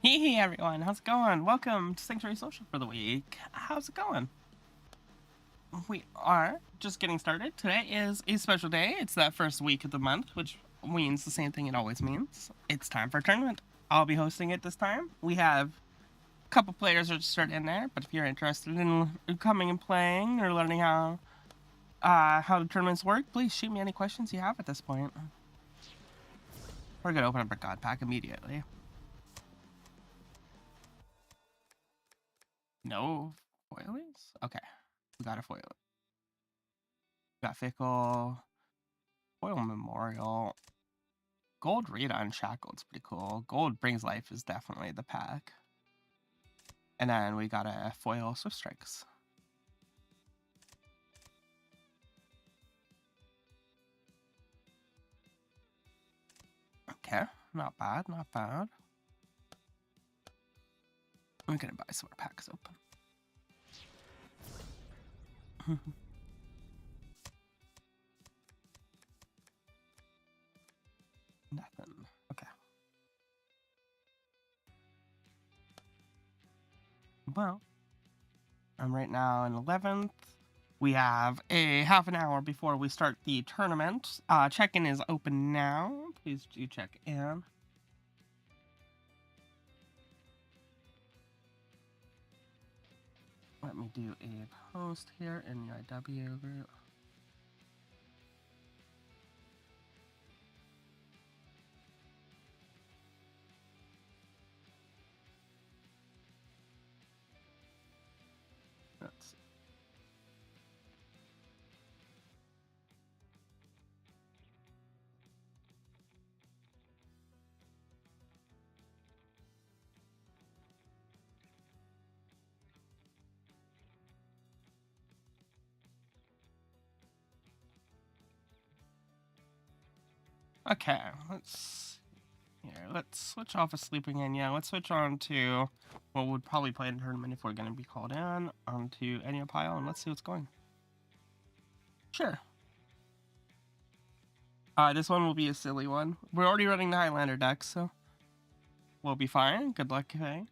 Hey everyone, how's it going? Welcome to Sanctuary Social for the week. How's it going? We are just getting started. Today is a special day. It's that first week of the month, which means the same thing it always means. It's time for a tournament. I'll be hosting it this time. We have a couple players registered in there, but if you're interested in coming and playing or learning how the tournaments work, please shoot me any questions you have at this point. We're gonna open up our god pack immediately. No foilies? Okay, we got a foil. Got Fickle, Foil Memorial, Gold Rita Unshackled. It's pretty cool. Gold Brings Life is definitely the pack. And then we got a Foil Swift Strikes. Okay, not bad, not bad. I'm gonna buy some more packs open. Nothing. Okay. Well, I'm right now in 11th. We have a half an hour before we start the tournament. Check-in is open now. Please do check in. Let me do a post here in the IW group. Let's see. Okay, let's switch off of sleeping in. Yeah, let's switch on to what would probably play in a tournament if we're gonna be called in, onto Enya Pile, and let's see what's going. Sure. This one will be a silly one. We're already running the Highlander deck, so we'll be fine. Good luck, okay?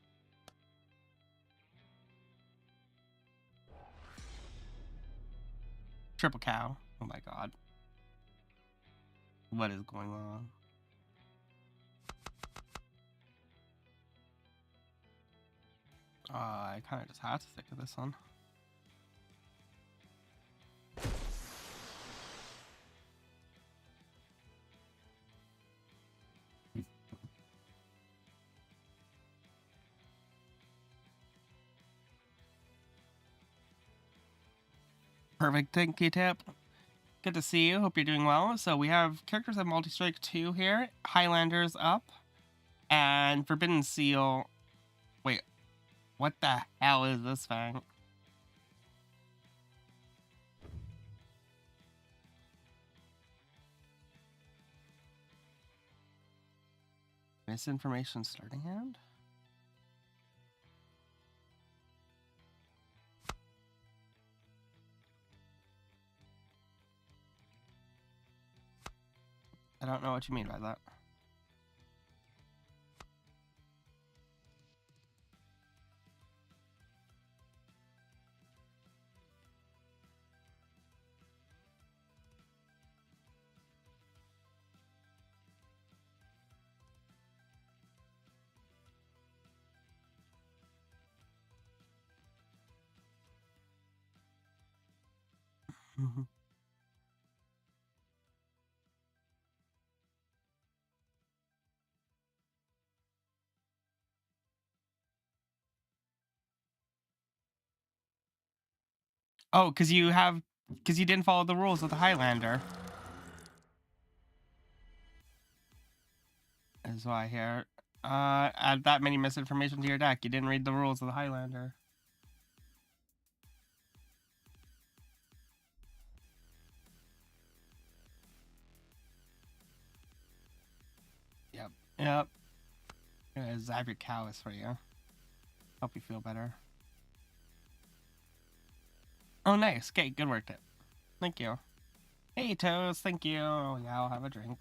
Triple cow. Oh my god. What is going on? I kind of just had to stick with this one. Perfect, thank you, Tip. Good to see you. Hope you're doing well. So we have characters at Multi-Strike 2 here. Highlanders up. And Forbidden Seal. Wait, what the hell is this thing? Misinformation starting hand? I don't know what you mean by that. Oh, because you didn't follow the rules of the Highlander. Is why here. Add that many misinformation to your deck. You didn't read the rules of the Highlander. Yep. Gonna zap your cows for you. Help you feel better. Oh, nice. Okay, good work, Tip. Thank you. Hey, Toast. Thank you. Oh, yeah, I'll have a drink.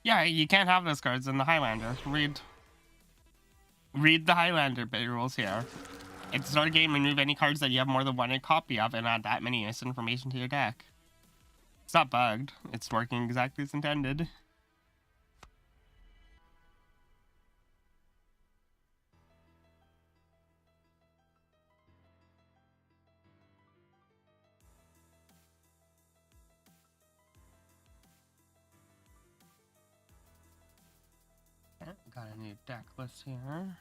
Yeah, you can't have those cards in the Highlander. Read the Highlander rules here. At the start of the game, remove any cards that you have more than one copy of and add that many information to your deck. It's not bugged. It's working exactly as intended. Got a new deck list here.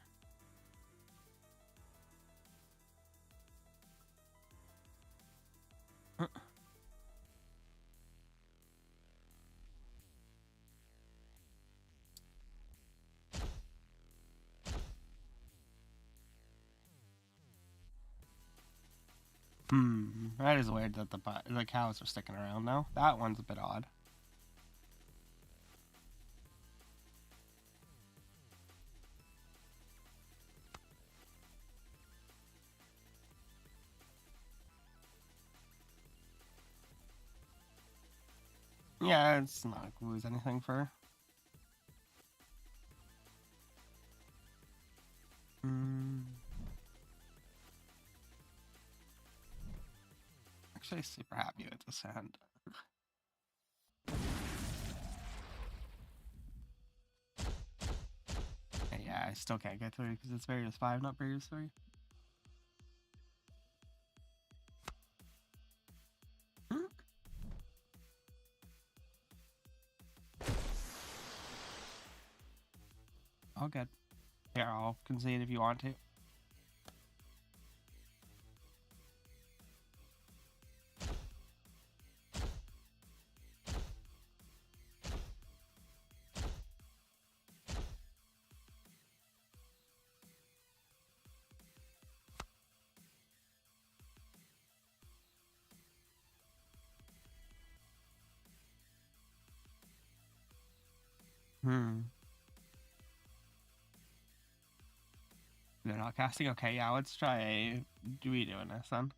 That is weird that the cows are sticking around now. That one's a bit odd. Yeah, it's not like we lose anything for. Actually, super happy with this hand. Yeah, I still can't get through because it's Barriers 5, not Barriers 3. All good. Here, I'll concede if you want to. They're not casting? Okay, yeah, let's try redoing this then.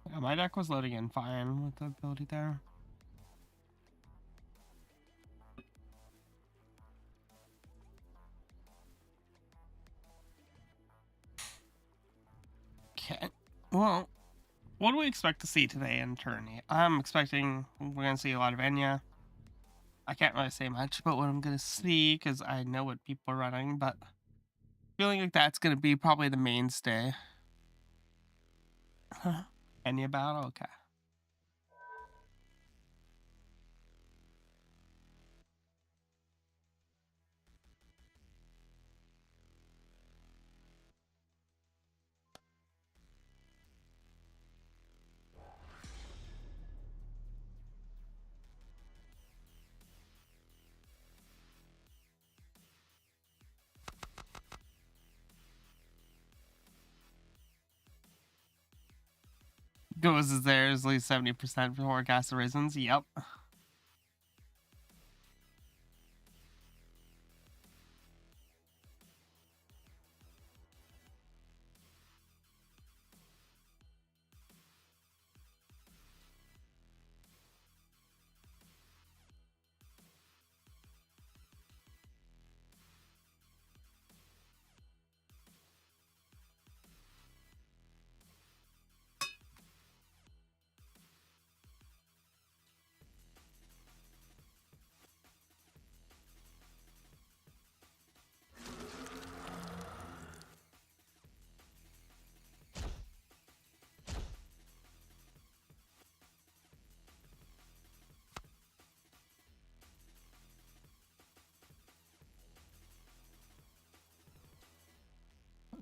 Yeah, my deck was loading in fine with the ability there. Okay. Well, what do we expect to see today in tourney? I'm expecting we're going to see a lot of Enya. I can't really say much about what I'm going to see because I know what people are running, but feeling like that's going to be probably the mainstay. Enya battle? Okay. Goes as theirs, at least 70% for forecast Horizons. Yep.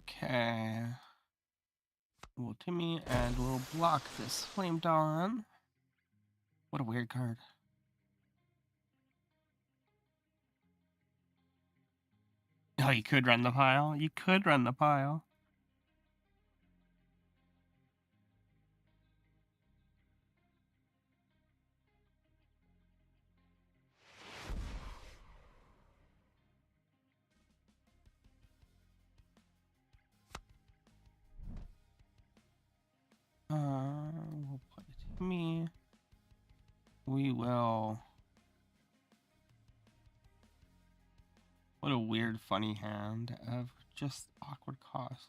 Okay. We'll Timmy and we'll block this Flame Dawn. What a weird card. Oh, you could run the pile. You could run the pile. We'll put it to me. We will. What a weird, funny hand of just awkward cost.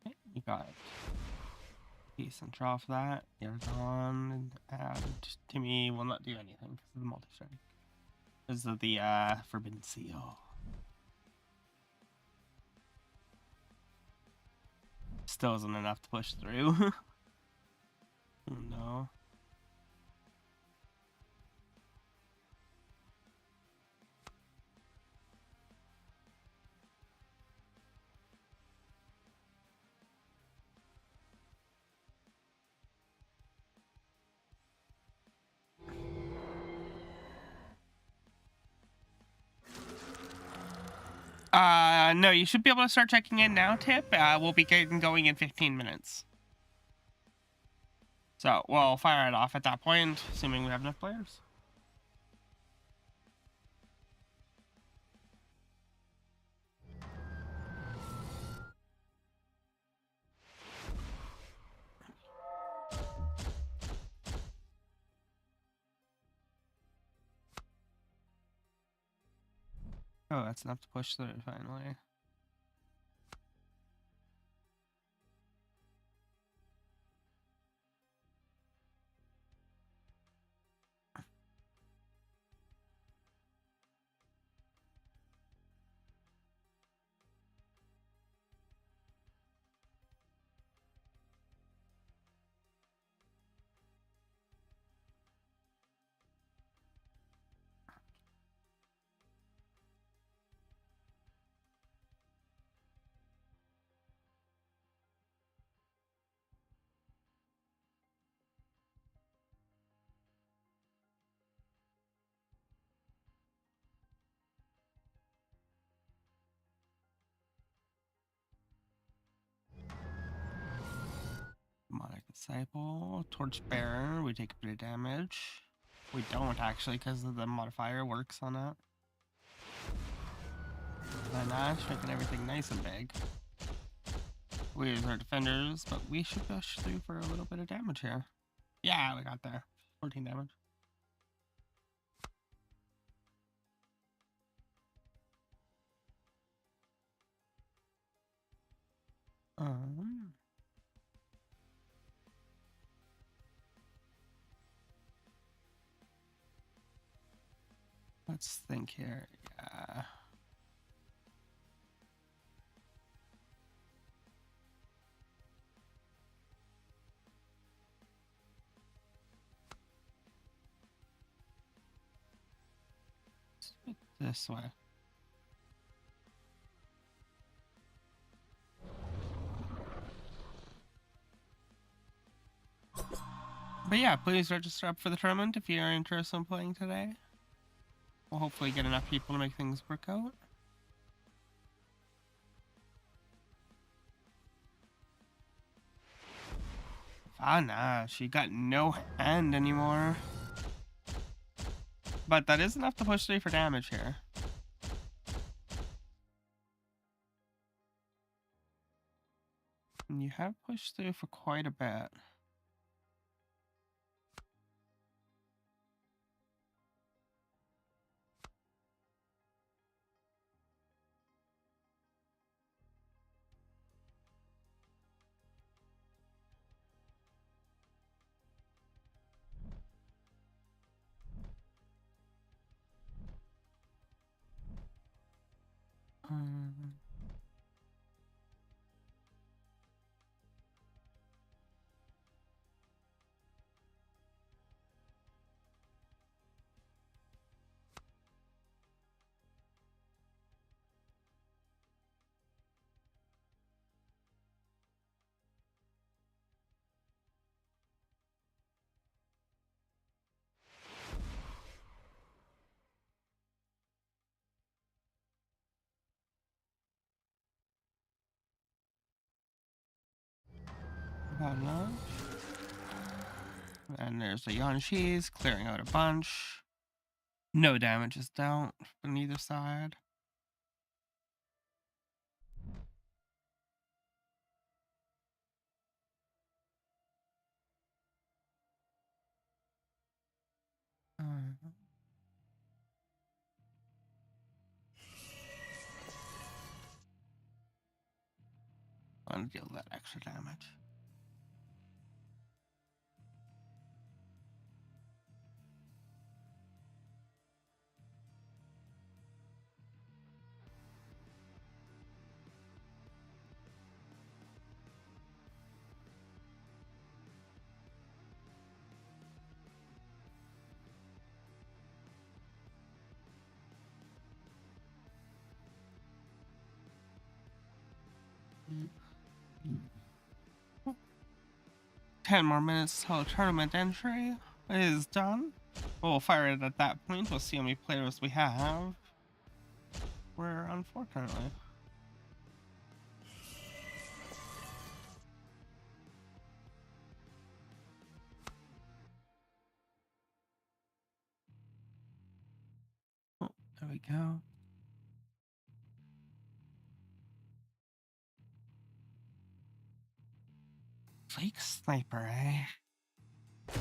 Okay, you got it. Decent draw for that. You're gone. And Timmy will not do anything because of the multi-strike. Because of the Forbidden Seal. Still isn't enough to push through. Oh no. No, you should be able to start checking in now, Tip. We'll be getting going in 15 minutes. So, we'll fire it off at that point, assuming we have enough players. Oh, that's enough to push through, finally. Demonic Disciple, Torchbearer, we take a bit of damage. We don't actually, because the modifier works on that. Then Ash, making everything nice and big. We use our defenders, but we should push through for a little bit of damage here. Yeah, we got there. 14 damage. Let's think here. Yeah. This way. But yeah, please register up for the tournament if you're interested in playing today. We'll hopefully get enough people to make things work out. Ah, nah, she got no hand anymore. But that is enough to push through for damage here. And you have pushed through for quite a bit. enough. And there's the Yanshis clearing out a bunch. No damage is dealt on either side. I'm gonna deal that extra damage. Mm. 10 more minutes till tournament entry is done. We'll fire it at that point. We'll see how many players we have. We're unfortunately. Oh, there we go. Flake sniper, eh? I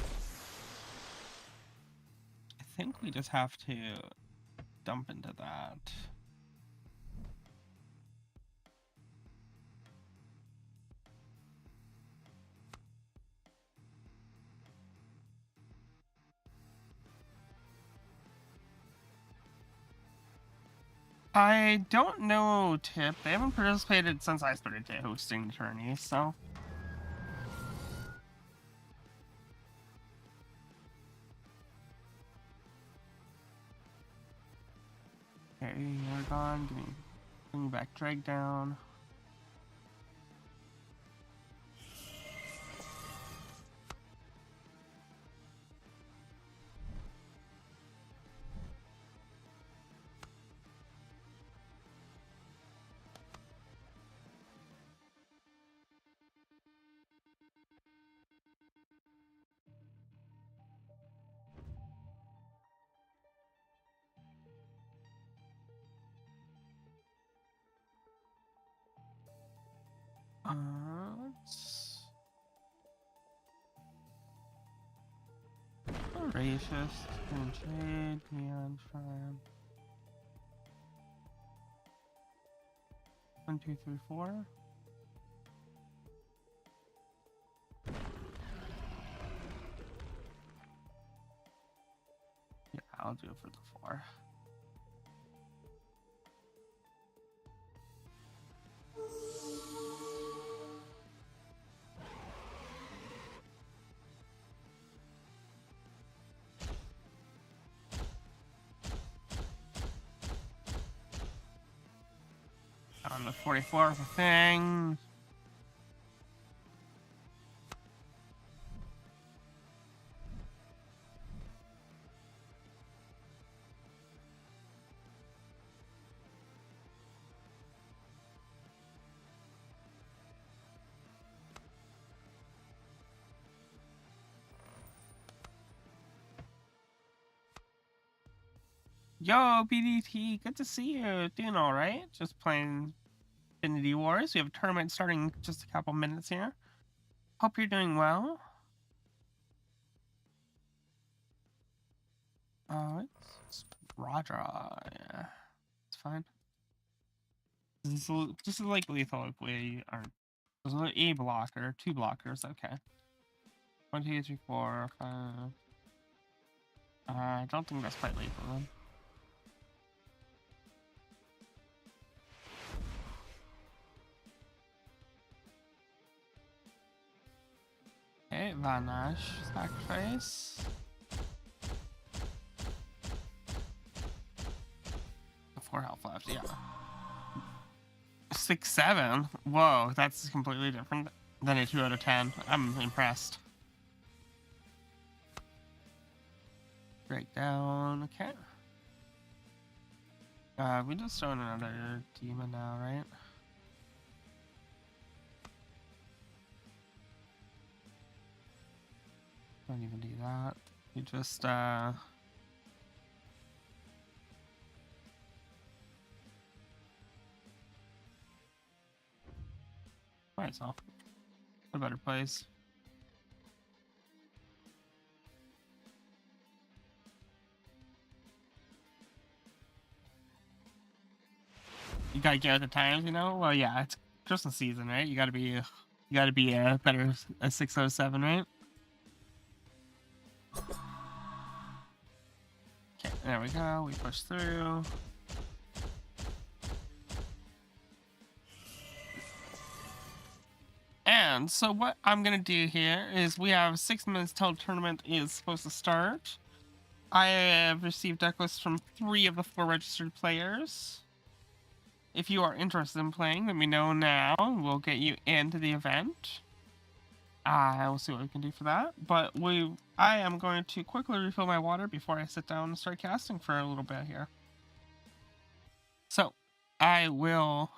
think we just have to dump into that. I don't know, Tip. They haven't participated since I started hosting tourneys, so. Okay, you're gone. Give me back drag down. Let's... Gracious, Jade, Neon Shrine. 1, 2, 3, 4. Yeah, I'll do it for the 4. On the 44 of a thing. Yo, BDT, good to see you. Doing all right? Just playing Infinity Wars. We have a tournament starting in just a couple minutes here. Hope you're doing well. It's Roger. Yeah, it's fine. This is like lethal if we are. There's a blocker, 2 blockers. Okay. 1, 2, 3, 4, 5. I don't think that's quite lethal then. Okay, Vanash, sacrifice. 4 health left, yeah. 6, 7. Whoa, that's completely different than a 2 out of 10. I'm impressed. Breakdown, okay. We just throw in another demon now, right? Don't even do that. You just, Find yourself a better place. You gotta get with the times, you know? Well, yeah, it's Christmas season, right? You gotta be a better a 607, right? Okay, there we go. We push through. And so what I'm gonna do here is we have 6 minutes till the tournament is supposed to start. I have received deck lists from 3 of the 4 registered players. If you are interested in playing, let me know now. We'll get you into the event. We'll see what we can do for that. But I am going to quickly refill my water before I sit down and start casting for a little bit here. So, I will...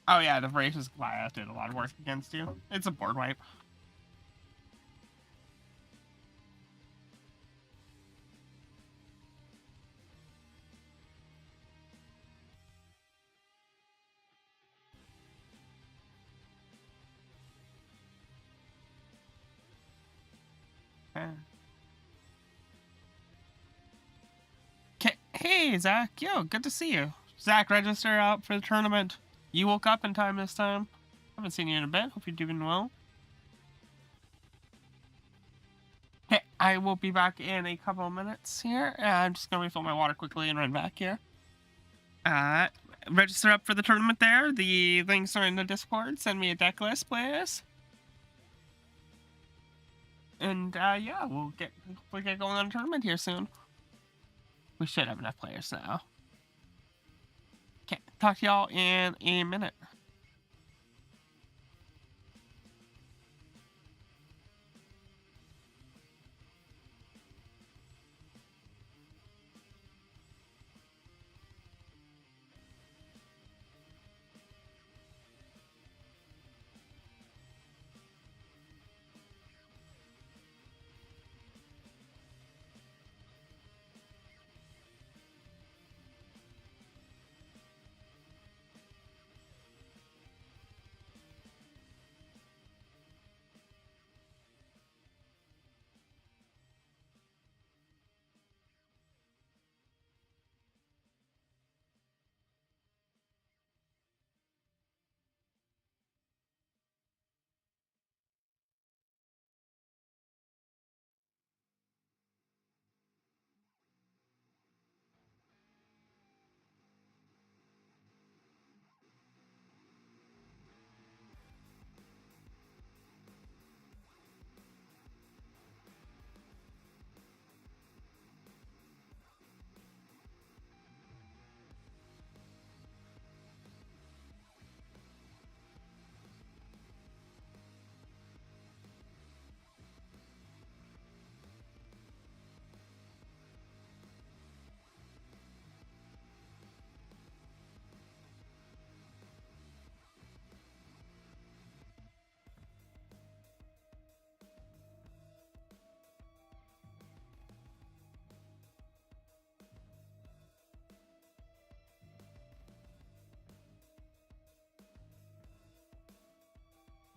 Oh yeah, the Voracious Goliath did a lot of work against you. It's a board wipe. Okay. Hey, Zach. Yo, good to see you. Zach, register out for the tournament. You woke up in time this time. Haven't seen you in a bit. Hope you're doing well. Okay, I will be back in a couple of minutes here. I'm just gonna refill my water quickly and run back here. Register up for the tournament there. The links are in the Discord. Send me a deck list, please. And yeah, we'll get going on a tournament here soon. We should have enough players now. Okay, talk to y'all in a minute.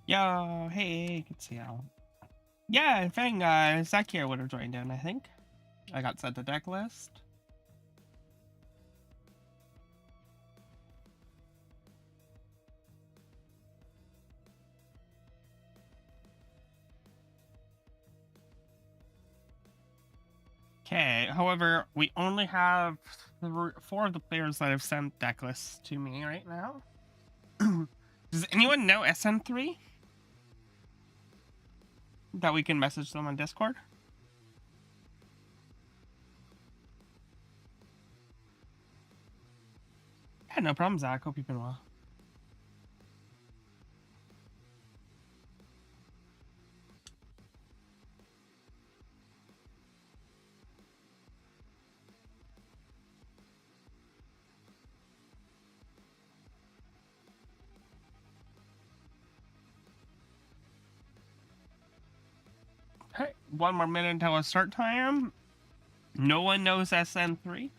Yo, hey, good to see y'all. Yeah, I think Zach here would have joined in, I think. I got sent a deck list. Okay, however, we only have 4 of the players that have sent deck lists to me right now. Does anyone know SN3? That we can message them on Discord? Yeah, no problem, Zach. Hope you've been well. one more minute until our start time. No one knows SN3.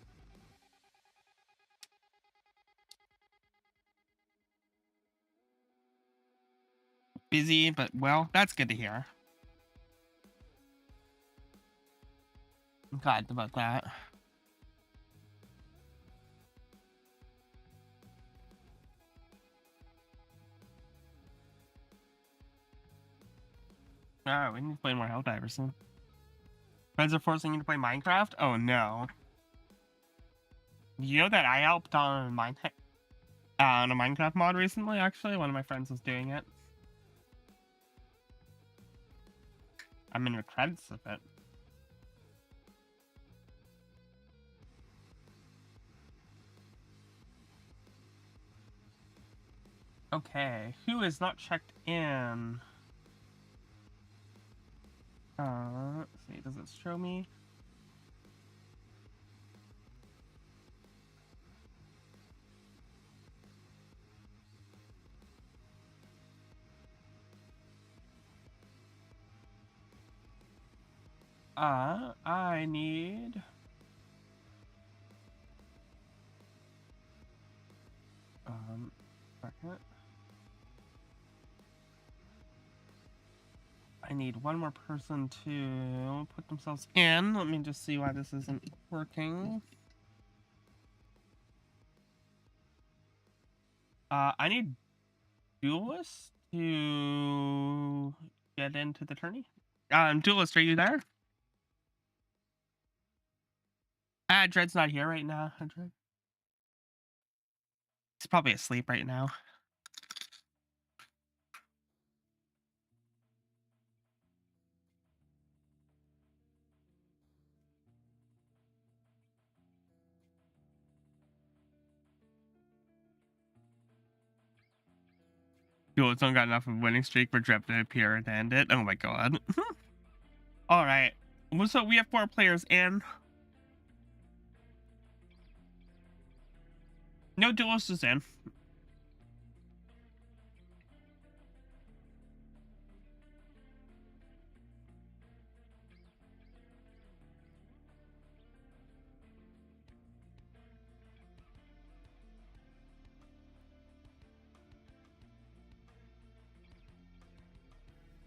Busy, but well, that's good to hear. I'm glad about that. Oh, we need to play more Helldivers soon. Friends are forcing you to play Minecraft? Oh no. You know that I helped on a Minecraft mod recently, actually? One of my friends was doing it. I'm in the credits of it. Okay, who is not checked in? Let's see, does it show me? I need... second. I need one more person to put themselves in. Let me just see why this isn't working. I need Duelist to get into the tourney. Duelist, are you there? Dread's not here right now. Dread. He's probably asleep right now. Duelist don't got enough of a winning streak for Dread to appear and end it. Oh my god. Alright. So we have 4 players in. No Duelist is in.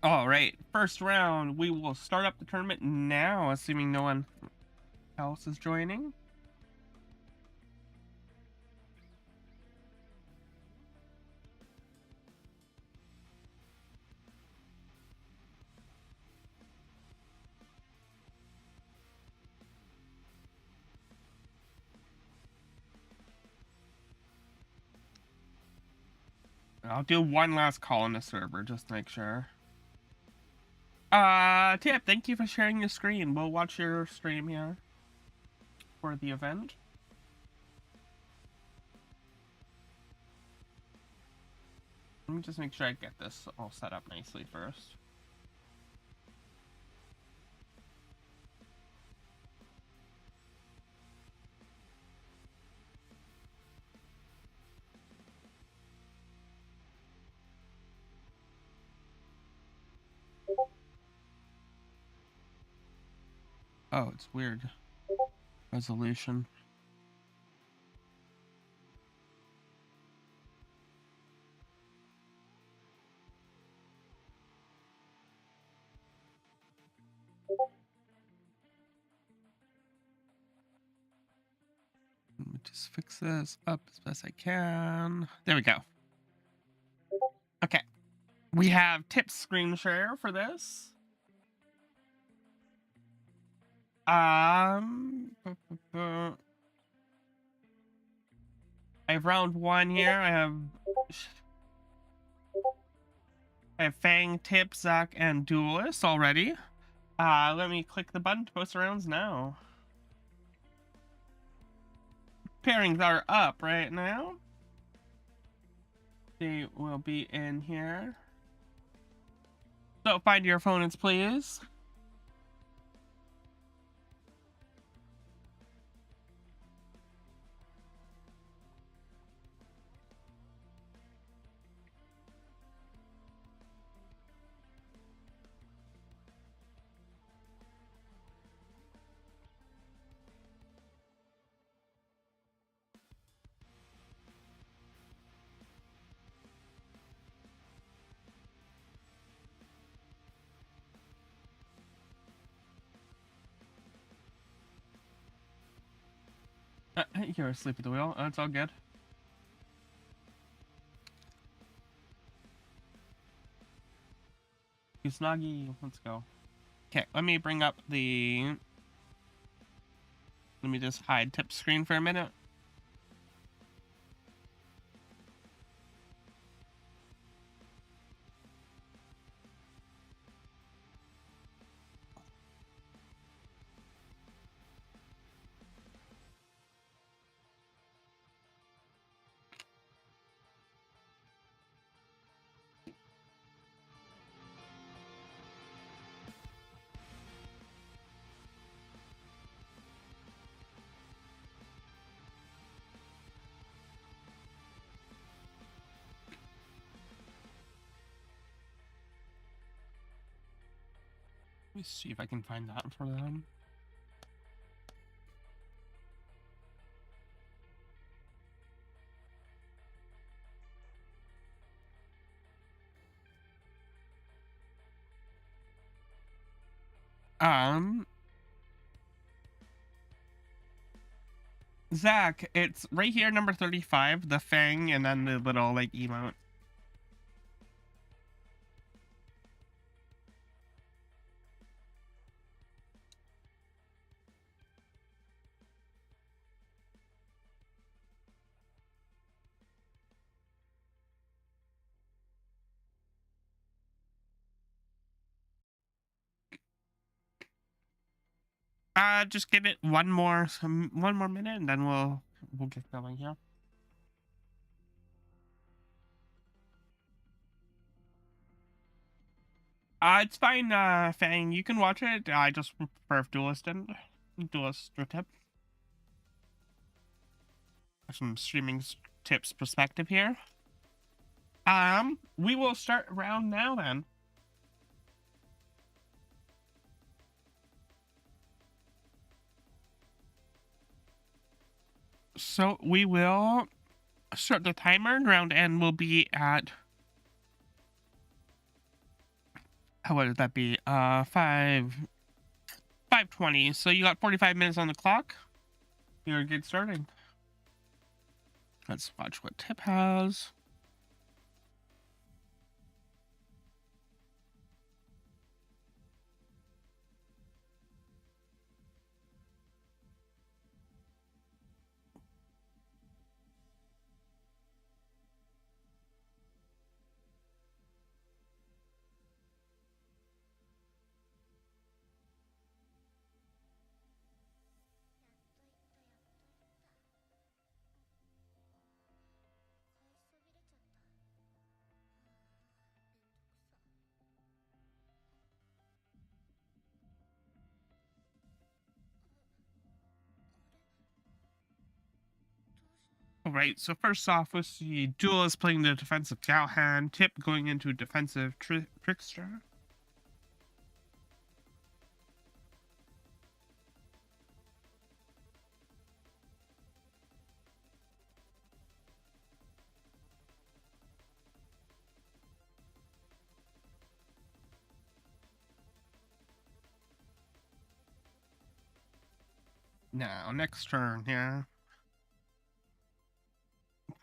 All right, first round. We will start up the tournament now, assuming no one else is joining. I'll do one last call on the server just to make sure. Tip, thank you for sharing your screen. We'll watch your stream here for the event. Let me just make sure I get this all set up nicely first. Oh, it's weird. Resolution. Let me just fix this up as best I can. There we go. Okay. We have Tip's screen share for this. I have round 1 here. I have Fang, Tip, Zach, and Duelist already. Let me click the button to post the rounds now. Pairings are up right now. They will be in here. So find your opponents, please. You're asleep at the wheel. Oh, it's all good. Usnagi, let's go. Okay, let me bring up the... Let me just hide tip screen for a minute. Let me see if I can find that for them. Zach, it's right here, number 35, the fang, and then the little, like, emote. Just give it one more minute, and then we'll get going here. It's fine, Fang. You can watch it. I just prefer if Duelist didn't. Duelist tip. Some streaming tips perspective here. We will start around now then. So we will start the timer. Round N will be at... What would that be? 5:20. So you got 45 minutes on the clock. You're good starting. Let's watch what Tip has. Alright, so first off, we see Duelist playing the defensive Galhan, Tip going into defensive Trickster. Now, next turn here.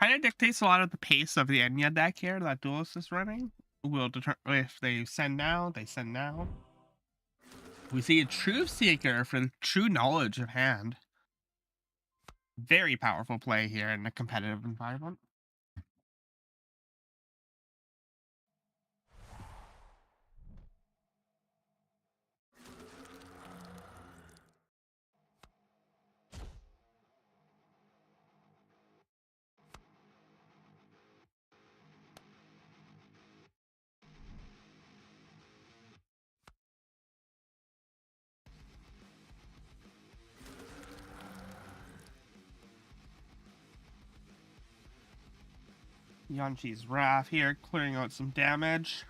Kind of dictates a lot of the pace of the Enya deck here that Duelist is running. Will determine if they send now, they send now. We see a Truth Seeker for true knowledge of hand. Very powerful play here in a competitive environment. Yanchi's Wrath here, clearing out some damage.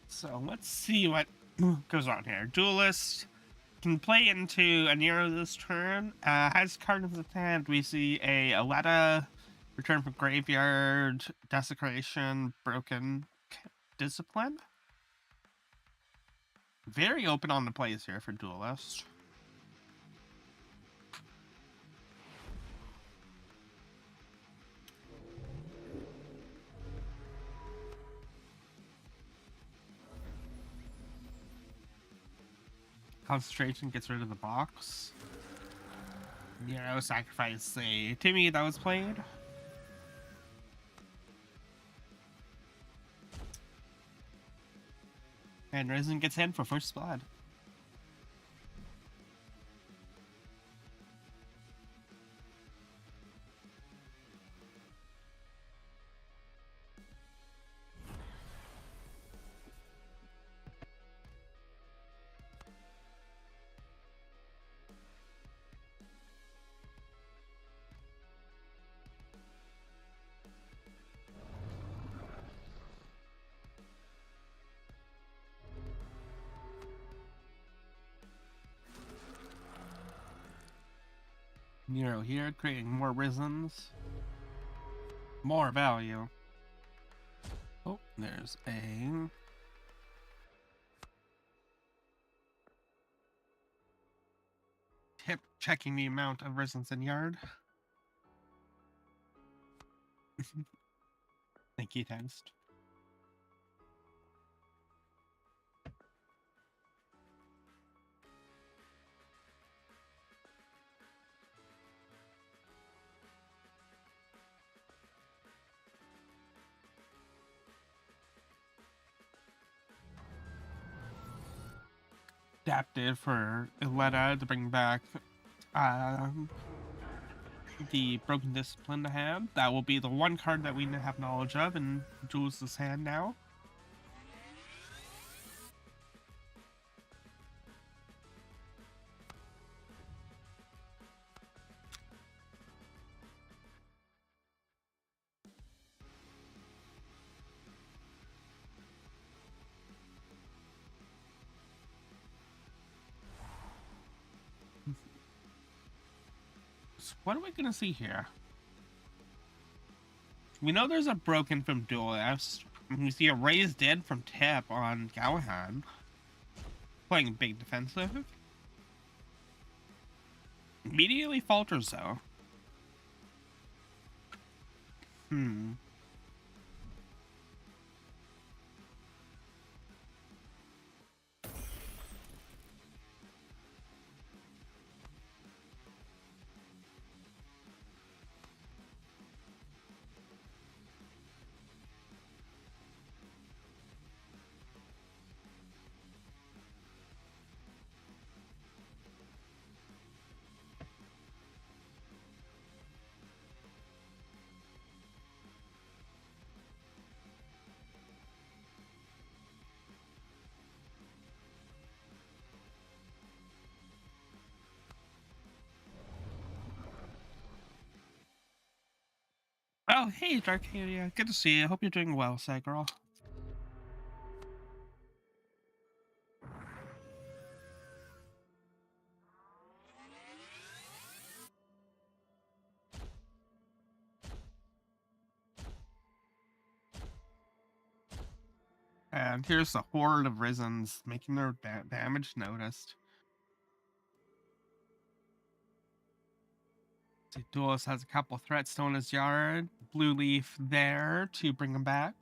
So let's see what goes on here. Duelist can play into a Nero this turn. Has card in his hand. We see a Aletta Return from graveyard, desecration, broken discipline. Very open on the plays here for Duelist. Concentration gets rid of the box. Sacrifice a Timmy that was played. And Risen gets in for first blood. Nero here, creating more Risens. More value. Oh, there's a... Tip checking the amount of Risens in yard. Thank you, text. Adapted for Illetta to bring back the Broken Discipline to hand. That will be the one card that we have knowledge of in Jules' hand now. So what are we gonna see here? We know there's a broken from Duelist. We see a raised dead from Tip on Galahad. Playing big defensive. Immediately falters though. Oh, hey, Darkadia. Good to see you. Hope you're doing well, Sad Girl. And here's the horde of Risens making their damage noticed. See, Duelist has a couple threats still in his yard. Blue Leaf there to bring him back.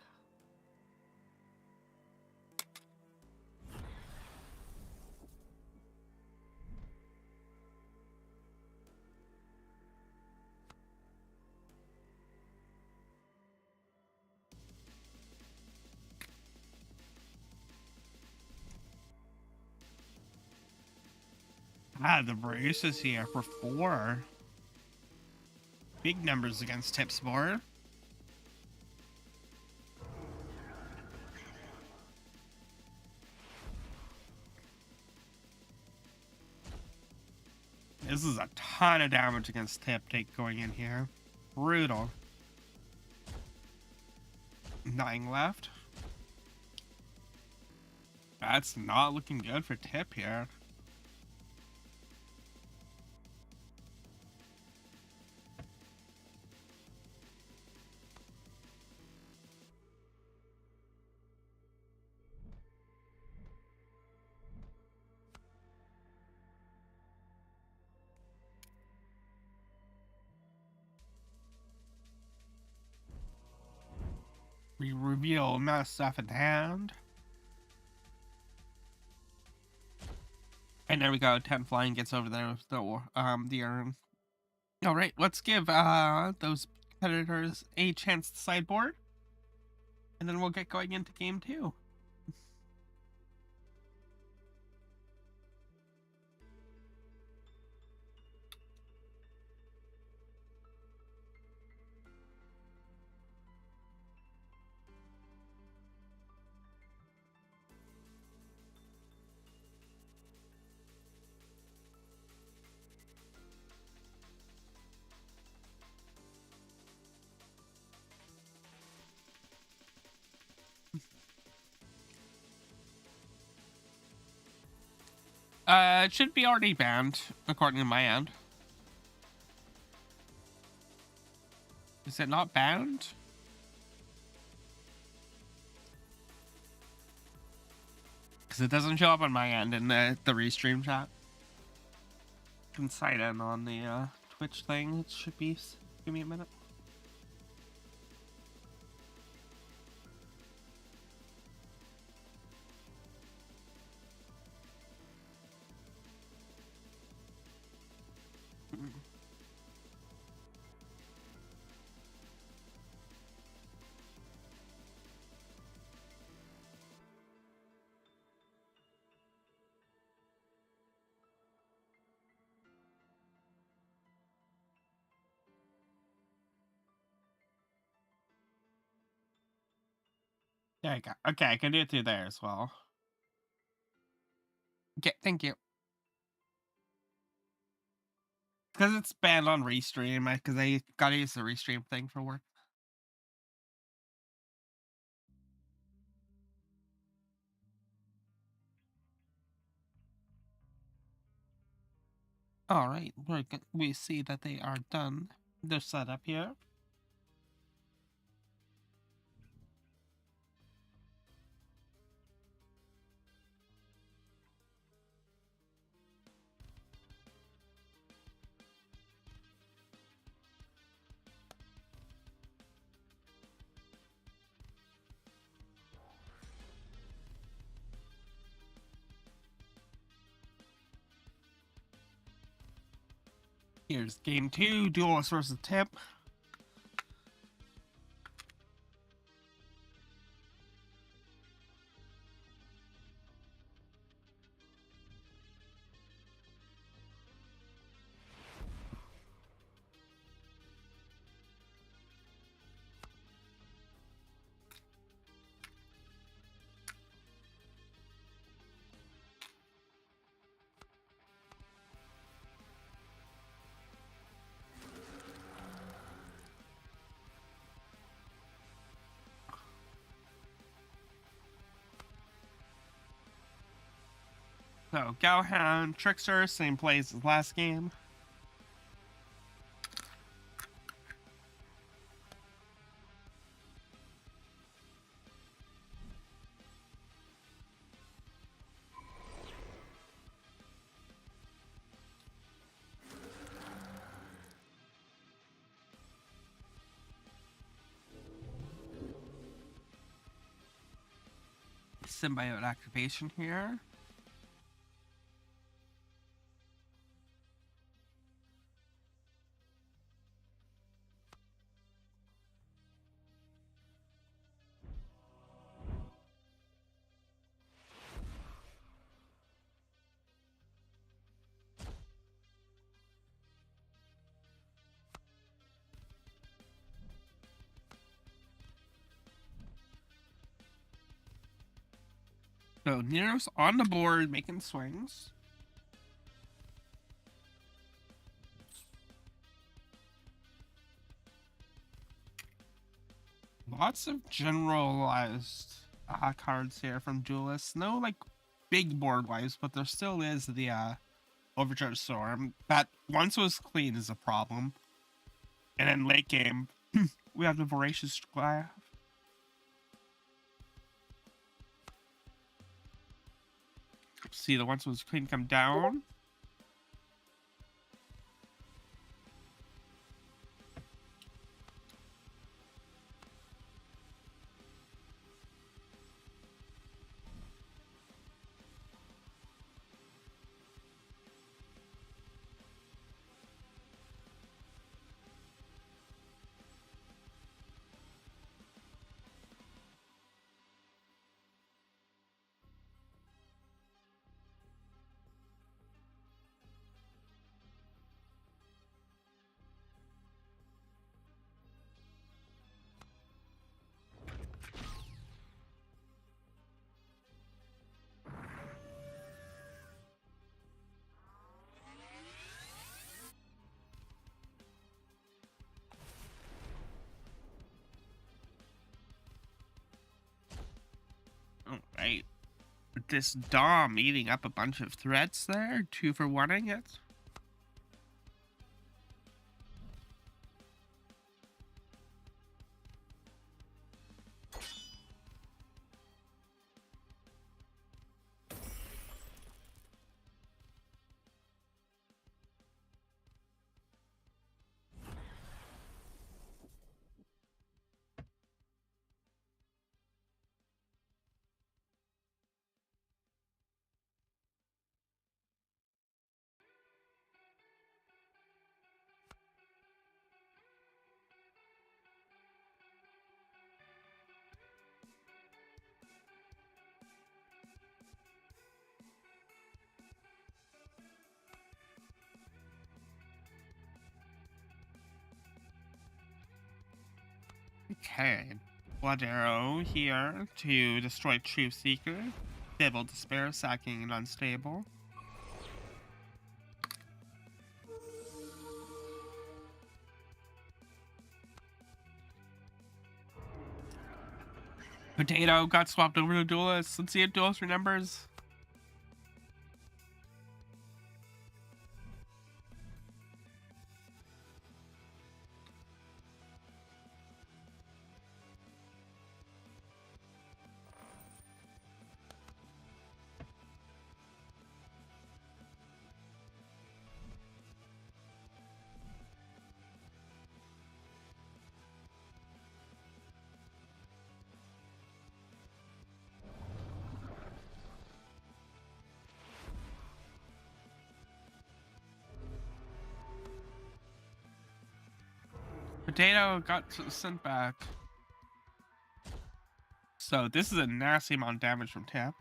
The brace is here for 4. Big numbers against Tip's board. This is a ton of damage against Tip going in here. Brutal. Nothing left. That's not looking good for Tip here. we reveal amount of stuff in hand. And there we go. 10 flying gets over there with the urn. All right, let's give those competitors a chance to sideboard, and then we'll get going into game 2. It should be already banned, according to my end. Is it not banned? Because it doesn't show up on my end in the restream chat. You can sign in on the Twitch thing. It should be. Give me a minute. There you go. Okay, I can do it through there as well. Okay, thank you. Because it's banned on restream, because I gotta use the restream thing for work. All right, we see that they are done. They're set up here. Here's game 2, dual source of tip. So, Galhan, Trickster, same plays as last game. Symbiote activation here. So Nero's on the board making swings. Lots of generalized cards here from duelists. No like big board wise, but there still is the Overcharged Storm that once was clean is a problem. And then late game, we have the Voracious Glass. See, the once was clean come down. this Dom eating up a bunch of threats there. 2 for wanting it. Okay. Blood Arrow here to destroy Truth Seeker. Devil Despair sacking and unstable. Potato got swapped over to Duelist. Let's see if Duelist remembers. Potato got sent back. So this is a nasty amount of damage from Tap.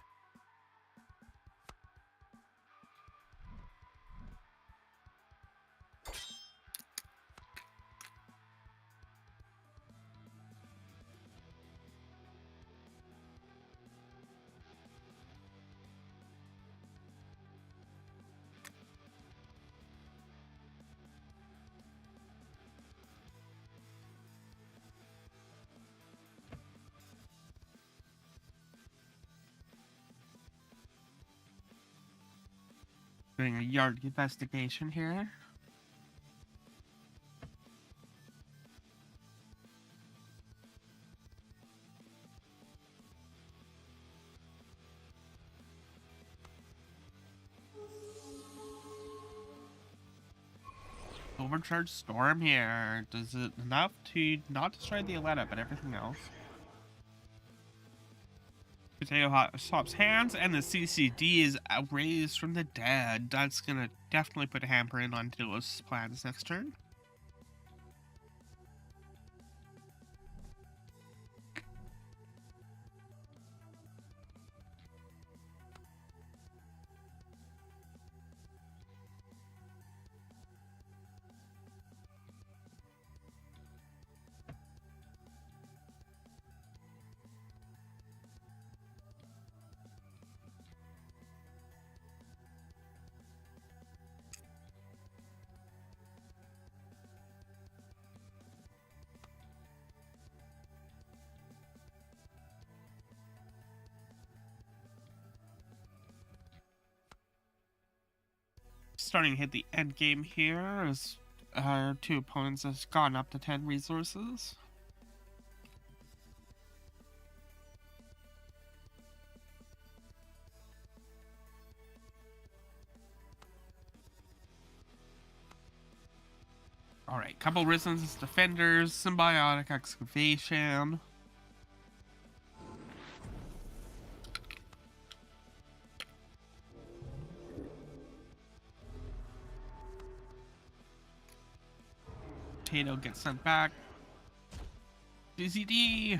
Doing a yard investigation here. Overcharged Storm here. Does it enough to not destroy the Aletta, but everything else? Potato swaps hands, and the CCD is raised from the dead. That's gonna definitely put a hamper in on Duelist's plans next turn. Starting to hit the end game here as our 2 opponents has gone up to 10 resources. Alright, couple Resistance Defenders, Symbiotic Excavation. Potato gets sent back. DCD!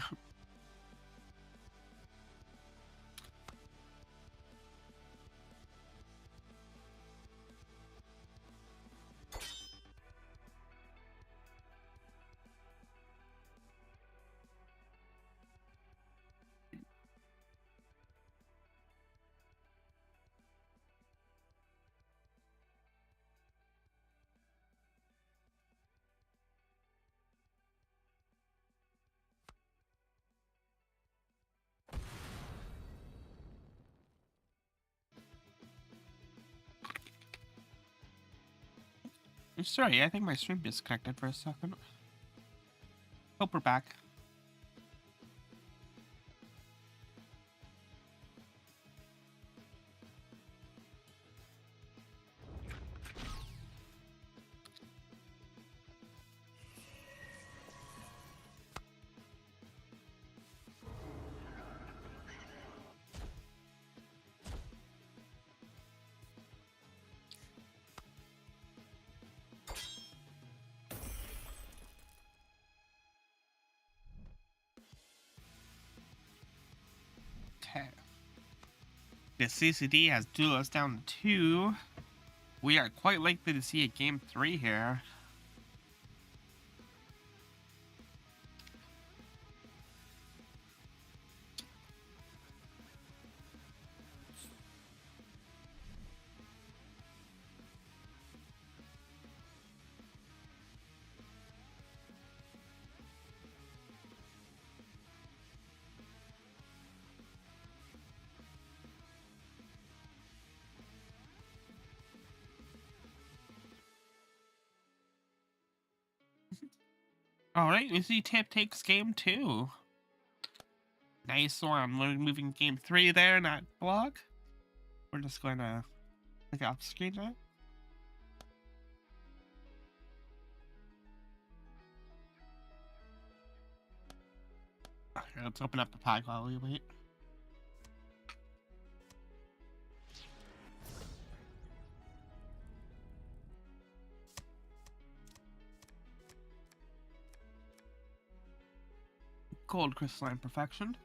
Sorry, I think my stream disconnected for a second. Hope we're back. Okay. The CCD has duelists down to 2. We are quite likely to see a game 3 here. Alright, we see Tip takes game 2. Nice one. We're moving game 3 there, not block. We're just going to click off screen now. Okay, let's open up the pie while we wait. Gold crystalline perfection.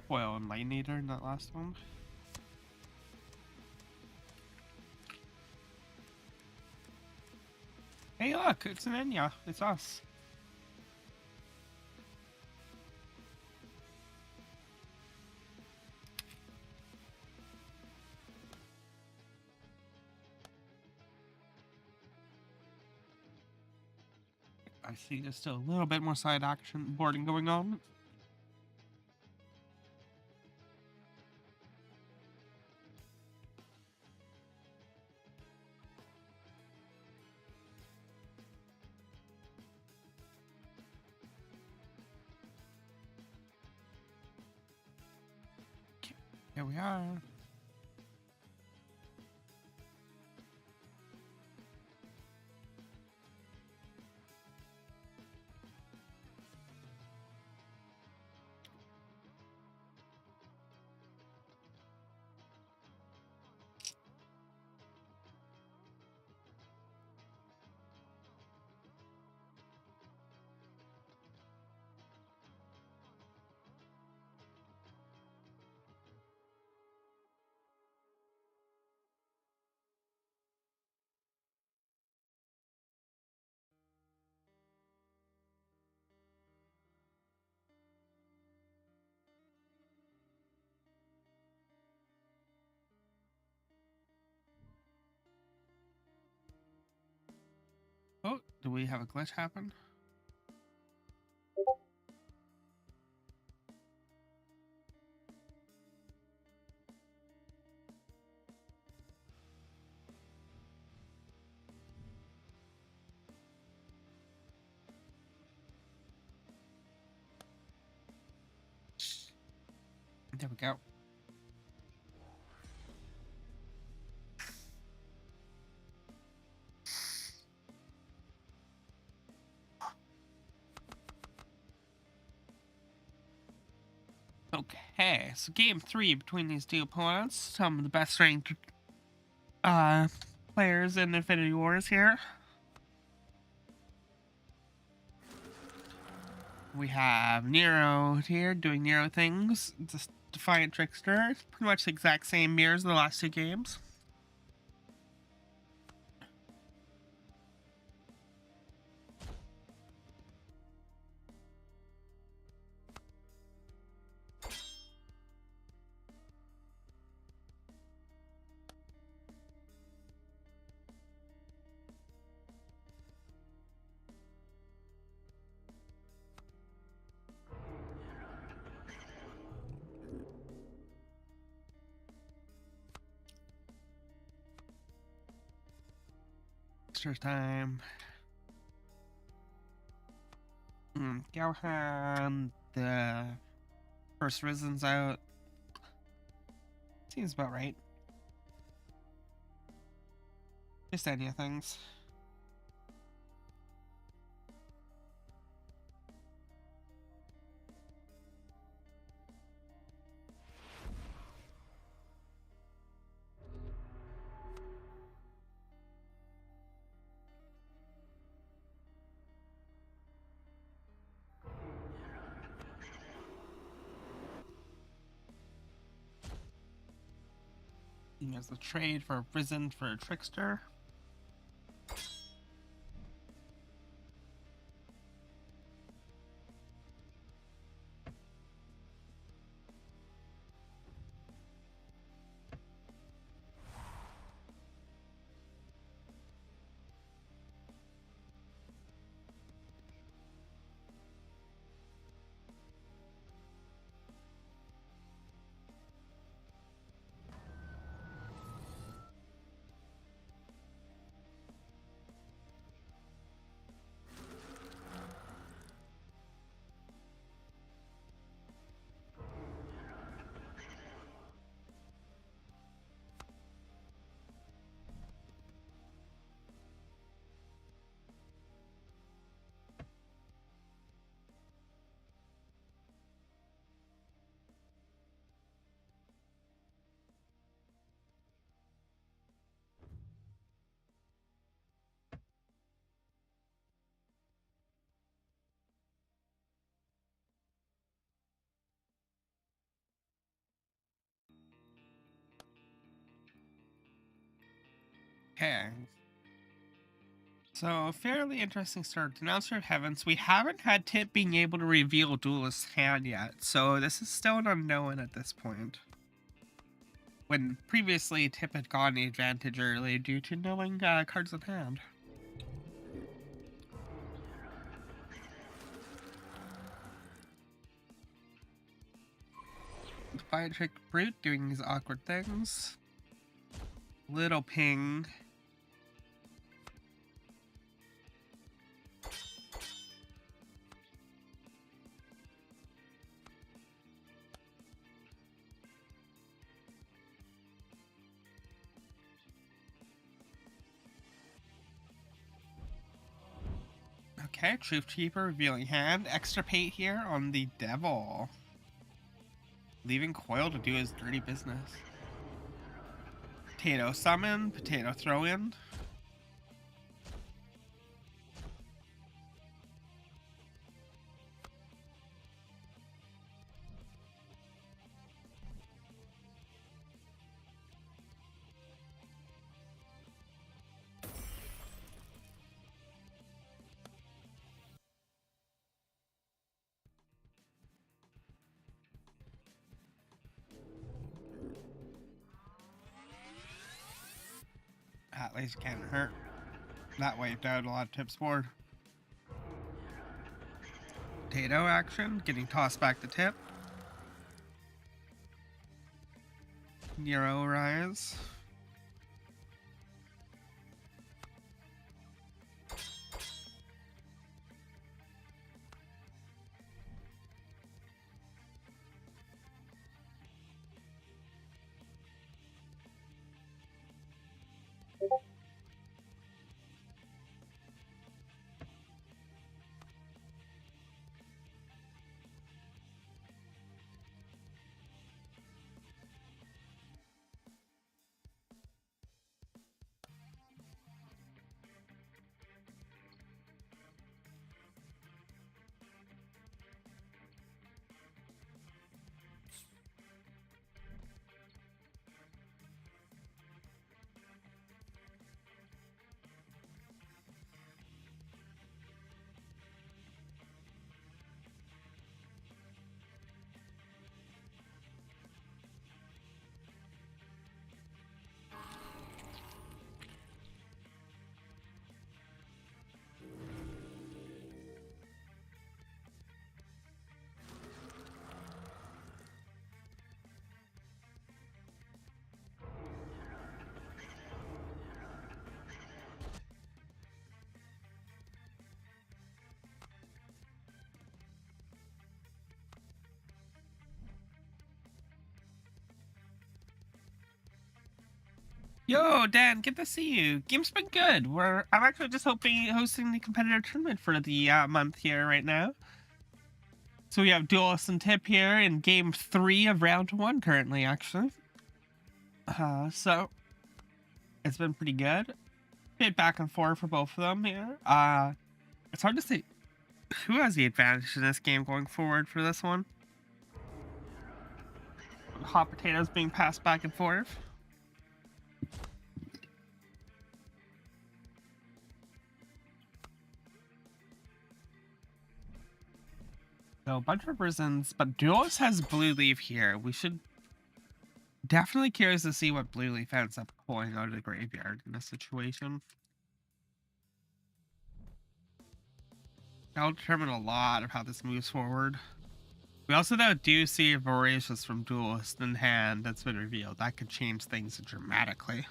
Foil and Lightning Eater in that last one. Hey look, it's an Enya. It's us. I see there's still a little bit more side action boarding going on. Here we are. Oh, do we have a glitch happen? There we go. Okay, so game 3 between these two opponents. Some of the best ranked players in Infinity Wars here. We have Nero here doing Nero things. Just Defiant Trickster. It's pretty much the exact same mirrors in the last 2 games. trickster time. Galhan, the first risen's out. Seems about right. Just any of things. As a trade for a Risen for a Trickster. Okay. So, fairly interesting start. Denouncer of Heavens. We haven't had Tip being able to reveal Duelist's hand yet, so this is still an unknown at this point. When previously Tip had gotten the advantage early due to knowing cards in hand. Fire Trick Brute doing his awkward things. Little ping. Okay, Truth Keeper revealing hand. Extirpate here on the Devil. Leaving Coil to do his dirty business. Potato summon, potato throw in. At least can't hurt. That wiped out a lot of Tip's board. Potato action, getting tossed back to Tip. Nero rise. Yo, Dan, good to see you. Game's been good. I'm actually just hosting the competitive tournament for the month here right now. So we have Duelist and Tip here in game 3 of round 1 currently, actually. So it's been pretty good. Bit back and forth for both of them here. It's hard to say who has the advantage in this game going forward for this one. Hot potatoes being passed back and forth. So a bunch of prisons, but Duelist has Blue Leaf here. We should definitely curious to see what Blue Leaf ends up pulling out of the graveyard in this situation. That'll determine a lot of how this moves forward. We also now do see a Voracious from Duelist in hand that's been revealed. That could change things dramatically.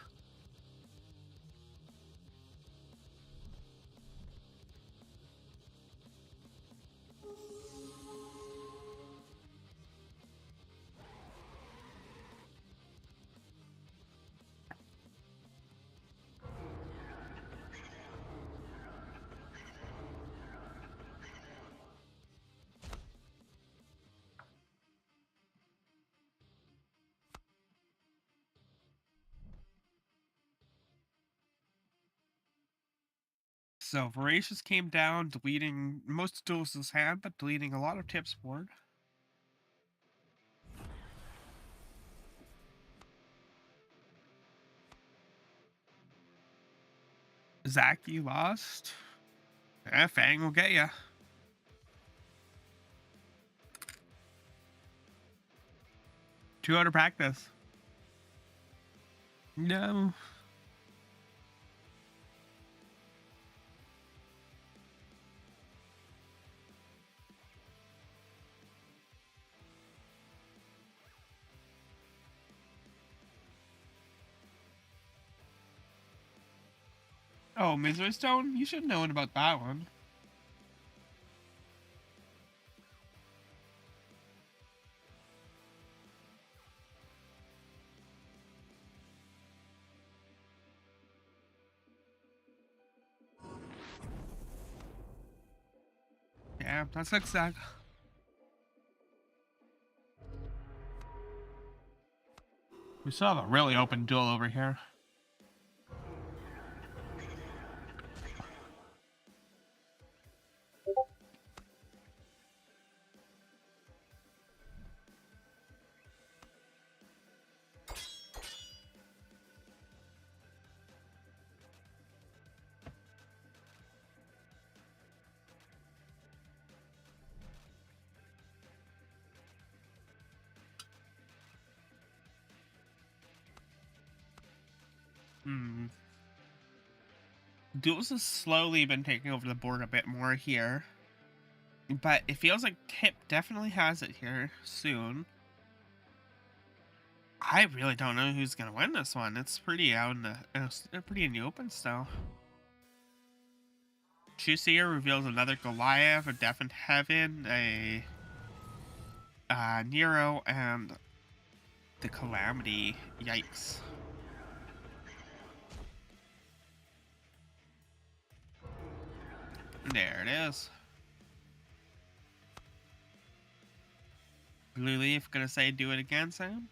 So Voracious came down, deleting most of Duelist's hand, but deleting a lot of Tip's board. Zach, you lost. Fang will get ya. Two out of practice. No. Oh, Misery Stone? You should have known about that one. Yeah, that's like Zach. We still have a really open duel over here. Duels has slowly been taking over the board a bit more here. But it feels like Tip definitely has it here soon. I really don't know who's gonna win this one. It's pretty out in the pretty in the open still. Chuseer reveals another Goliath, a Deaf in Heaven, a Nero, and the Calamity. Yikes. There it is. Blue Leaf gonna say do it again, Sam?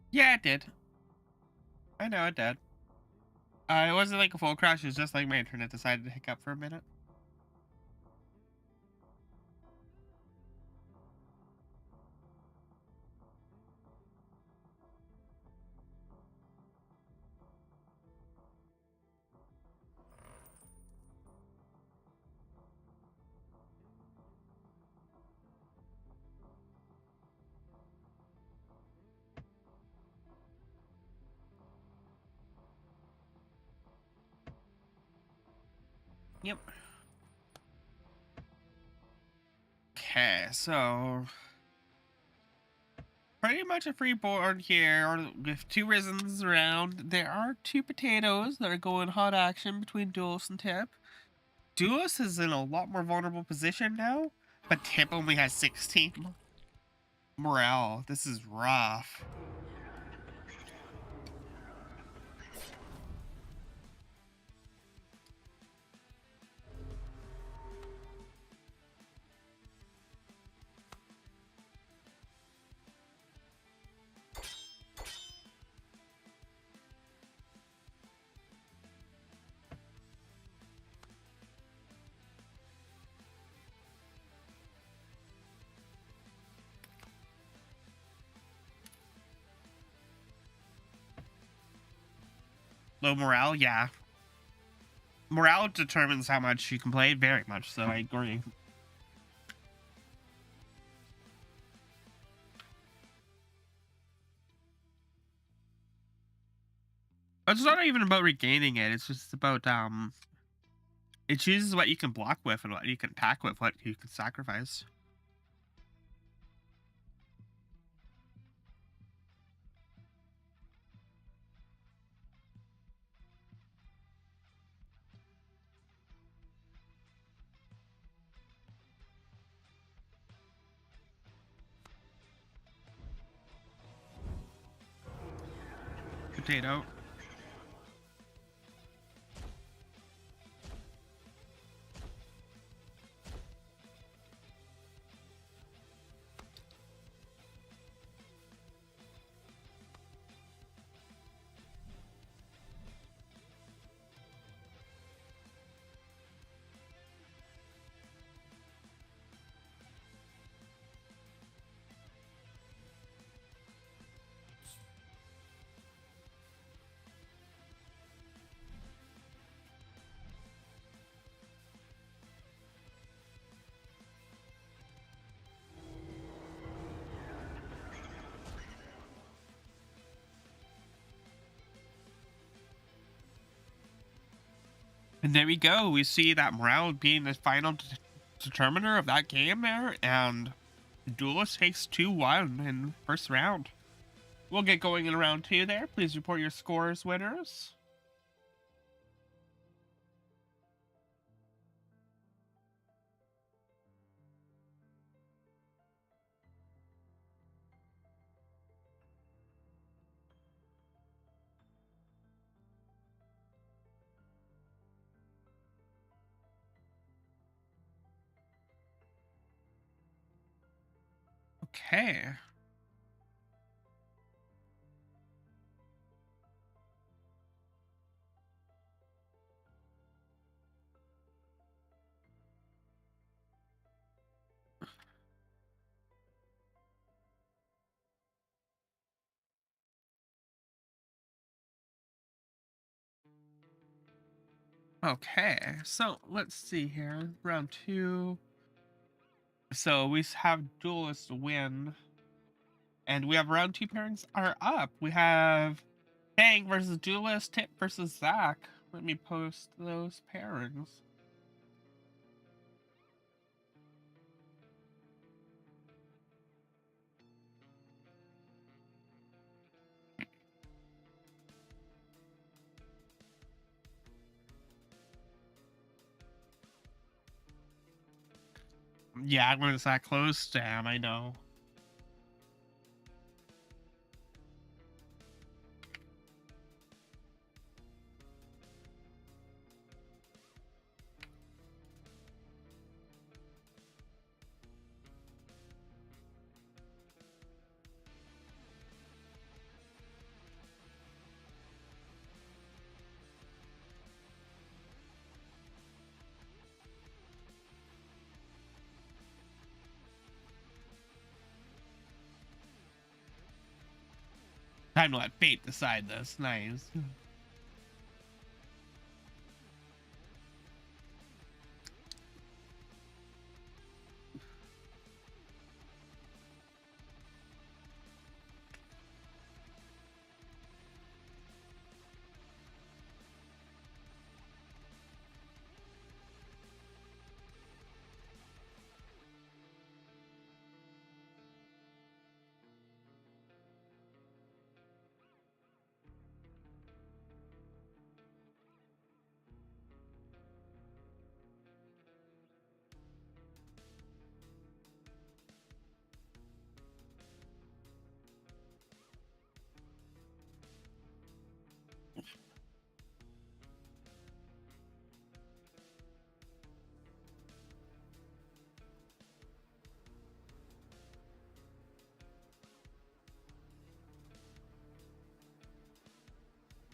Yeah, it did. I know it did. It wasn't like a full crash. It was just like my internet decided to hiccup for a minute. Yep. Okay, so pretty much a free board here with two Risens around. There are two potatoes that are going hot action between Duelist and Tip. Duelist is in a lot more vulnerable position now, but Tip only has 16 morale. This is rough. Low morale, yeah. Morale determines how much you can play, very much so, I agree. It's not even about regaining it, it's just about, it chooses what you can block with and what you can attack with, what you can sacrifice. Potato. And there we go. We see that morale being the final determiner of that game there, and Duelist takes 2-1 in first round. We'll get going in round 2 there. Please report your scores, winners. Okay. Okay, so let's see here. Round 2. So we have Duelist win. And we have round 2 pairings are up. We have Bang versus Duelist, Tip versus Zach. Let me post those pairings. Yeah, when it's that close, damn, I know. Time to let fate decide this. Nice.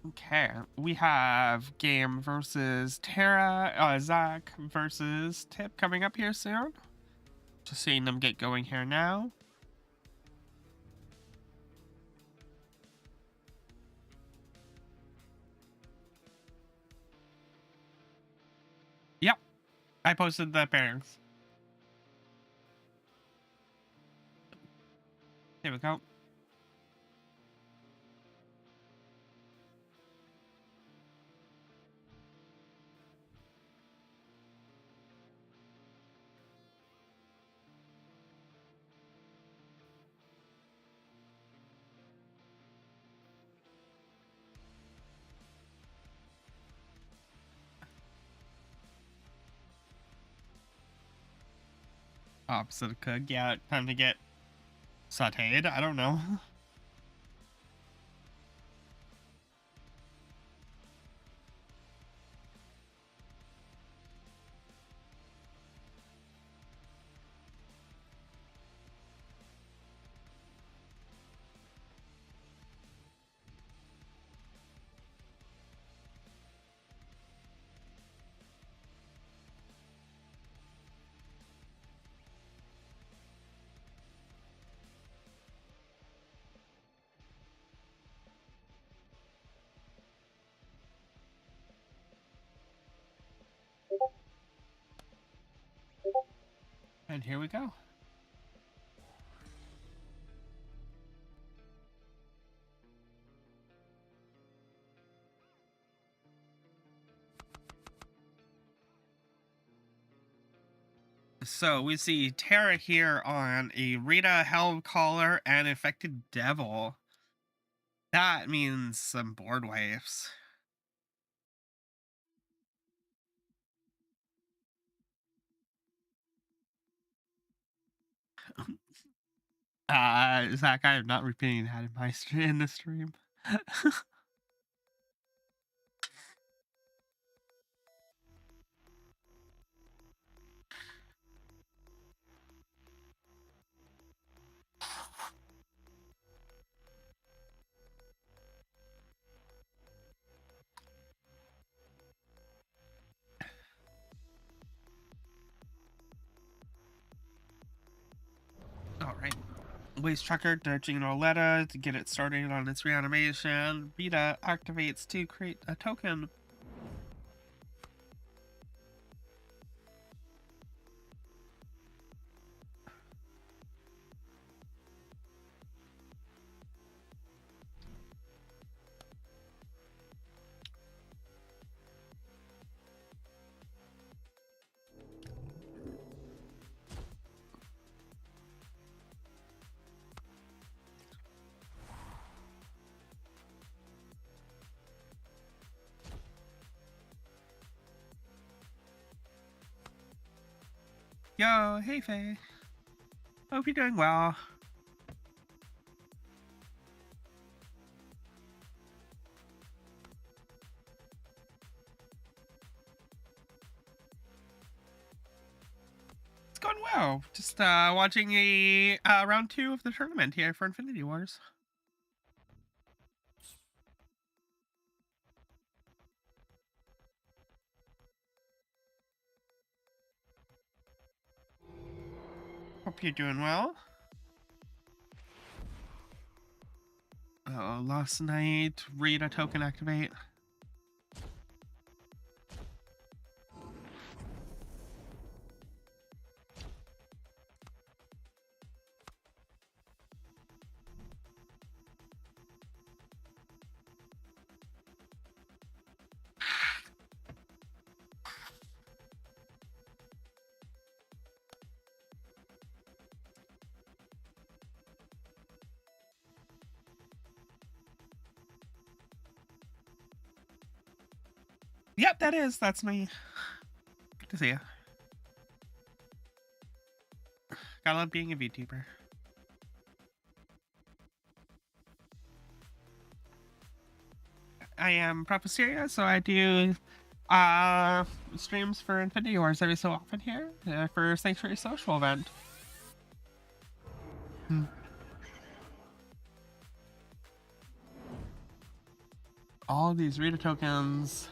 Okay, we have game versus Tara, Zach versus Tip coming up here soon. Just seeing them get going here now. Yep, I posted the pairings. Here we go. Opposite of cook. Yeah, time to get sauteed. I don't know. And here we go. So we see Tara here on a Rita Hellcaller and Infected Devil. That means some board waves. Zach, I am not repeating that in the stream. All right. Waste Trucker nudging Roletta to get it started on its reanimation. Rita activates to create a token. Yo, hey Faye. Hope you're doing well. It's going well. Just watching a round 2 of the tournament here for Infinity Wars. Hope you're doing well. last night, read a token activate. Yep, that's me. Good to see you. Gotta love being a VTuber. I am Professoria, so I do streams for Infinity Wars every so often here for Sanctuary Social event. All these Rita tokens.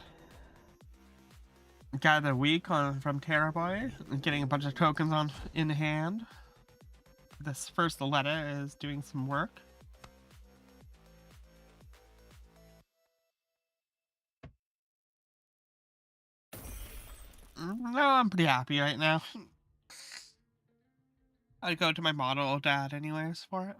Got a week on from Terraboy, getting a bunch of tokens on in hand. This first Aletta is doing some work. No, I'm pretty happy right now. I go to my model dad anyways for it.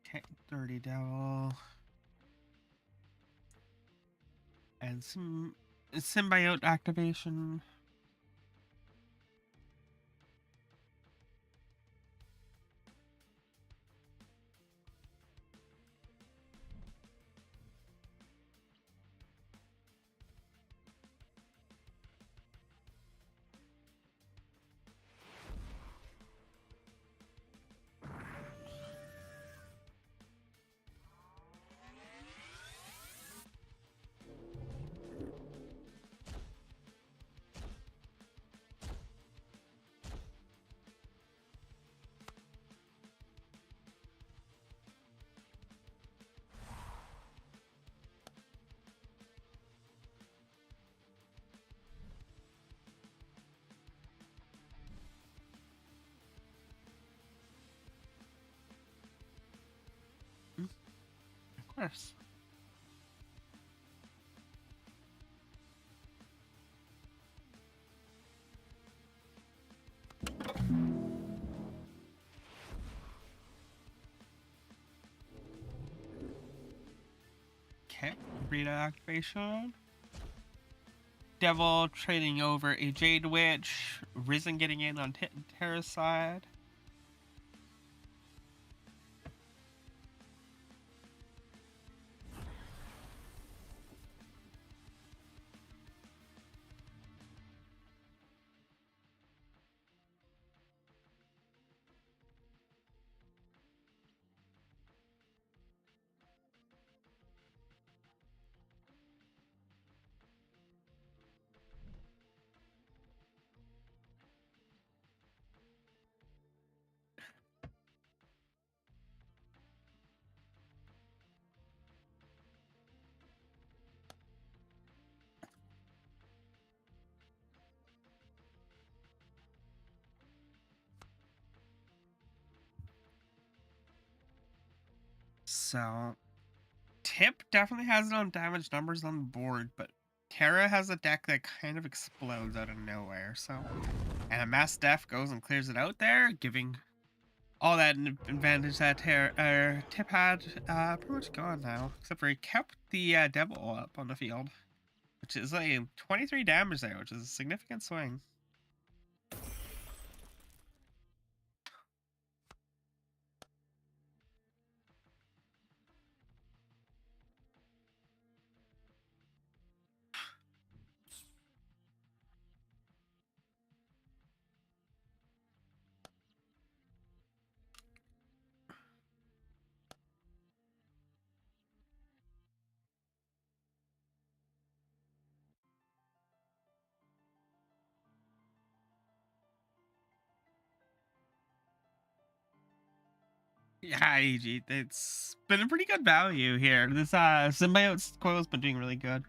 Okay, Dirty Devil. And some symbiote activation. Of course. Okay, Rita activation. Devil trading over a Jade Witch. Risen getting in on Terra's side. So, Tip definitely has it on damage numbers on the board, but Terra has a deck that kind of explodes out of nowhere, so... And a Mass Def goes and clears it out there, giving all that advantage that Tip had pretty much gone now. Except for he kept the Devil up on the field, which is like 23 damage there, which is a significant swing. Yeah, AG, it's been a pretty good value here. This symbiote coil's been doing really good.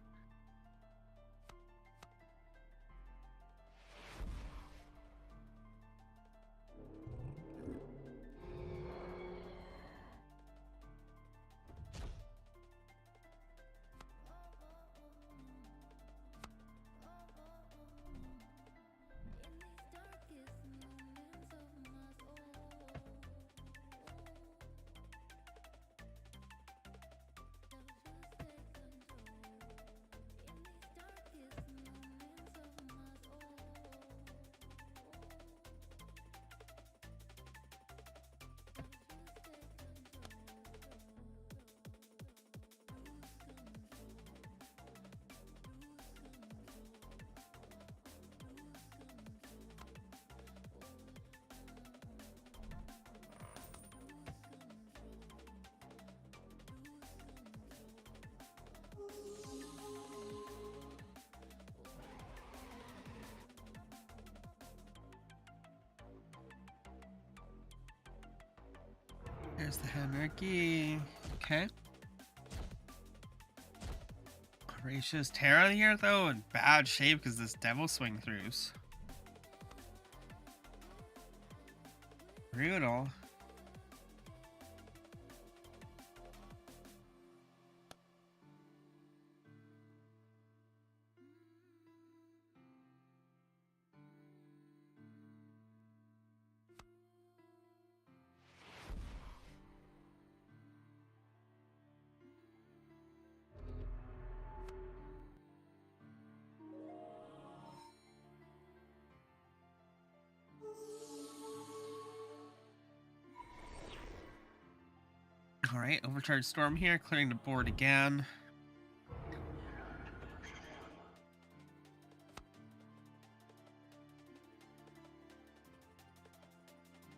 There's the hierarchy. Okay. Gracious Terra here, though, in bad shape because this devil swing throughs. Brutal. Alright, Overcharged Storm here, clearing the board again.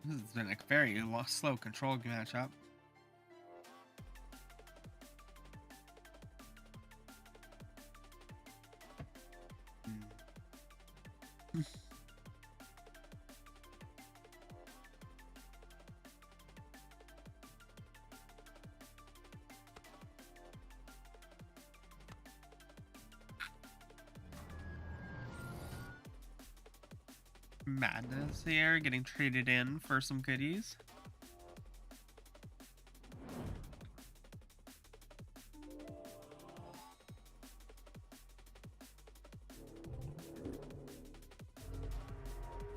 This has been a very slow control matchup. Madness here, getting traded in for some goodies.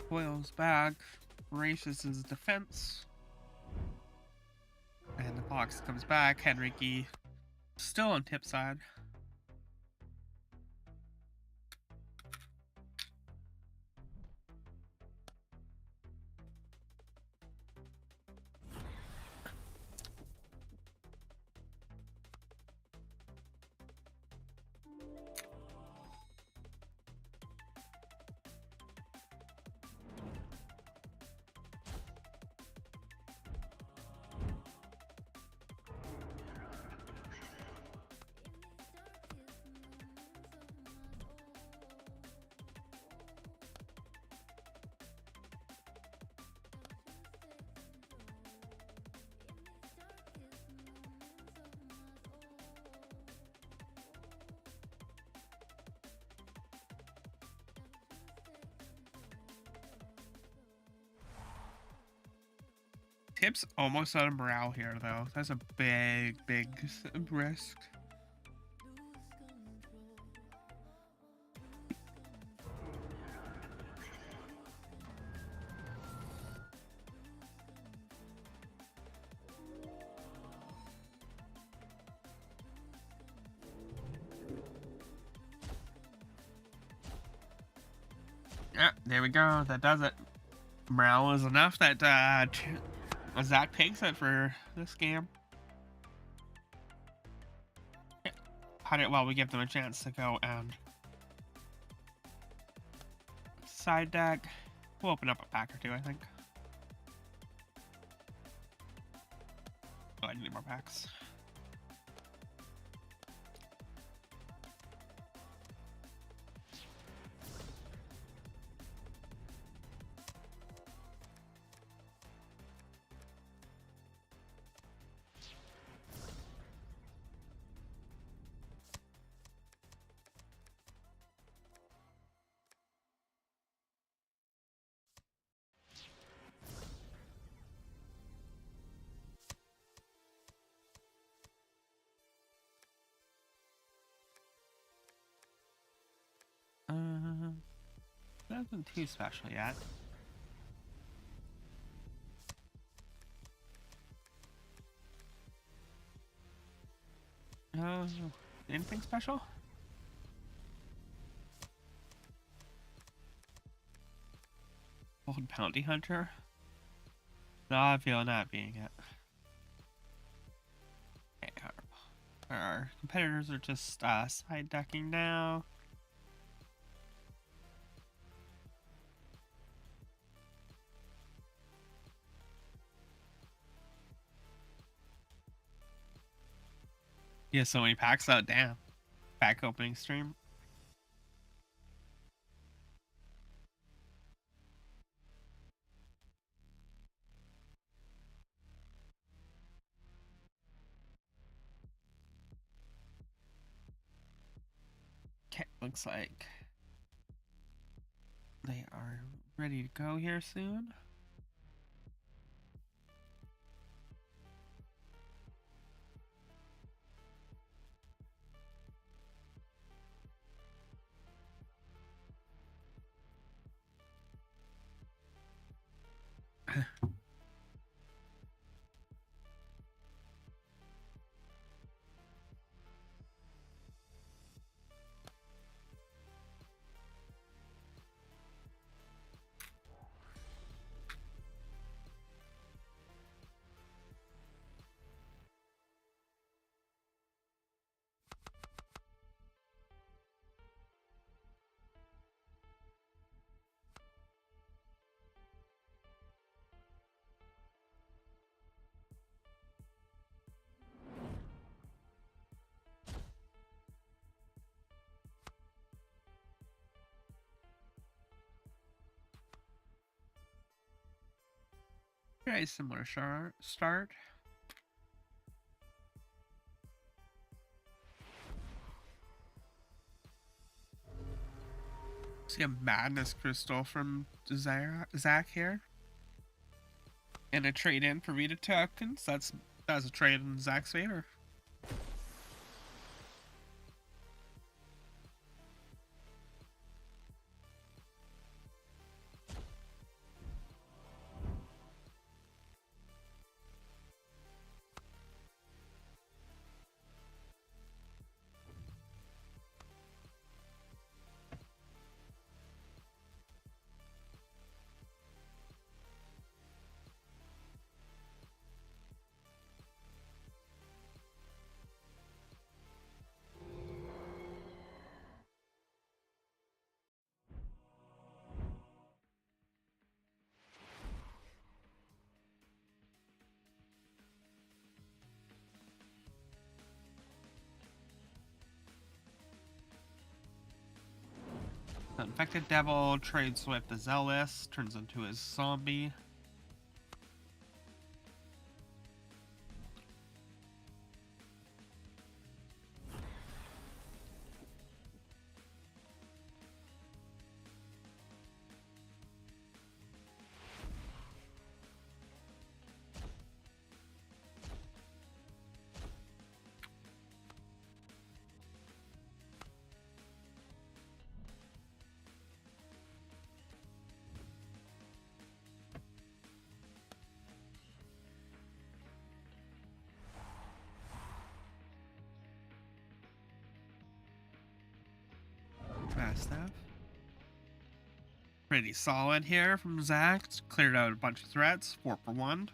Coils back, Racious's defense. And the box comes back, Henrique still on tip side. Tip's almost out of morale here, though. That's a big risk. Yeah, there we go. That does it. Morale is enough that Zach takes it for this game. Yeah. Well, we give them a chance to go and side deck. We'll open up a pack or two, I think. Oh, I need more packs. Nothing too special yet. Anything special? Old bounty hunter? No, I feel not being it. Okay, our competitors are just side decking now. Yeah, so many packs out. Damn. Pack opening stream. Okay, looks like they are ready to go here soon. Very similar start. See a madness crystal from Zach here. And a trade in for Vita tokens. That's a trade in Zach's favor. The infected devil trades with the zealous, turns into his zombie. Fast stuff. Pretty solid here from Zach. Cleared out a bunch of threats. 4 for 1.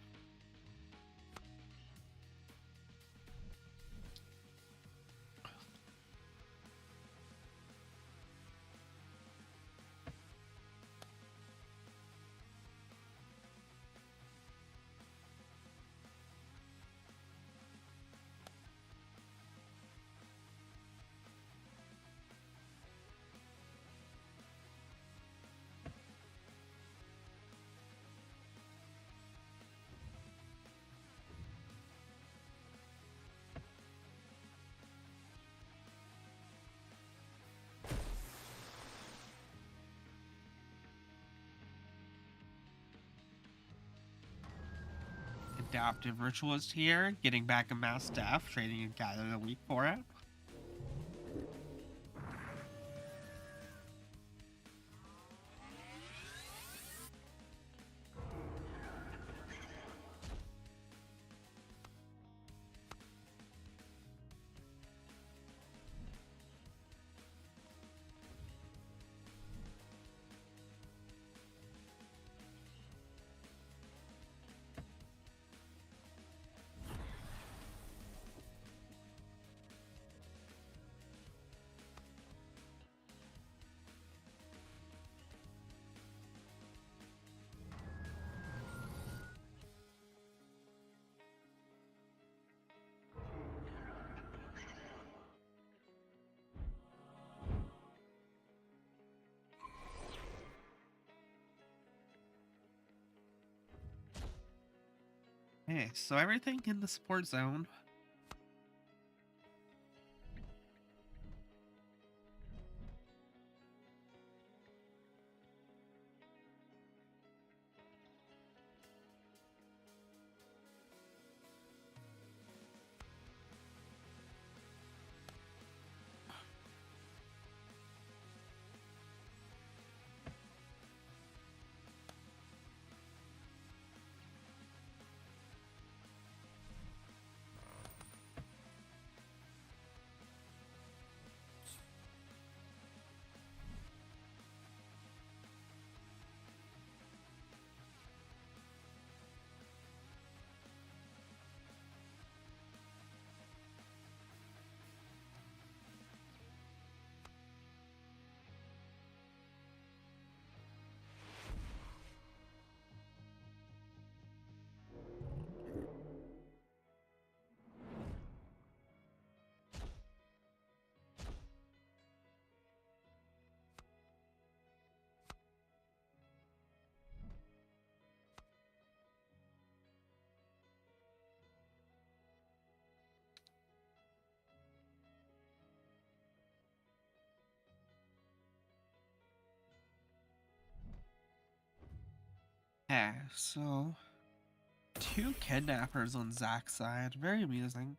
Adaptive Ritualist here, getting back a mass staff, trading and gathering a week for it. Okay, so everything in the support zone. Yeah, so 2 kidnappers on Zach's side. Very amusing.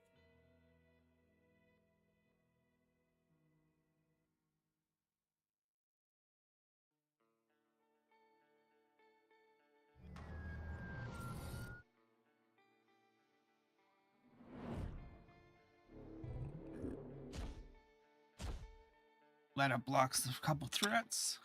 That blocks a couple threats.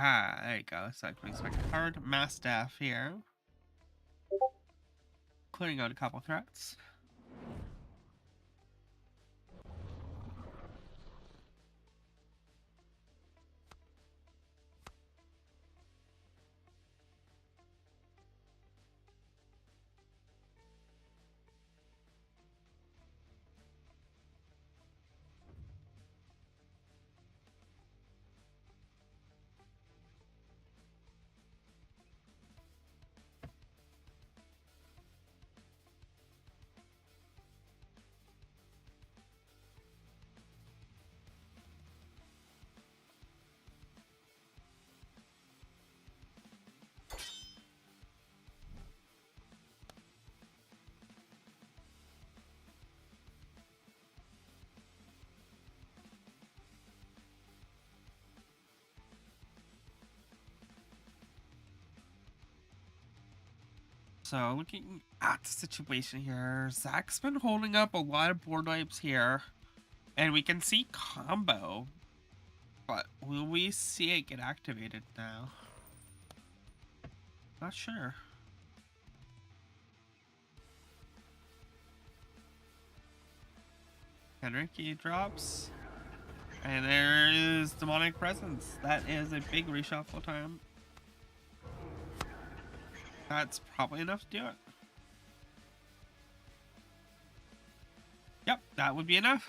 Ah, there you go. So I can expect a hard Mastiff here. Clearing out a couple threats. So looking at the situation here, Zach's been holding up a lot of board wipes here. And we can see combo. But will we see it get activated now? Not sure. Henrique drops. And there is Demonic Presence. That is a big reshuffle time. That's probably enough to do it. Yep, that would be enough.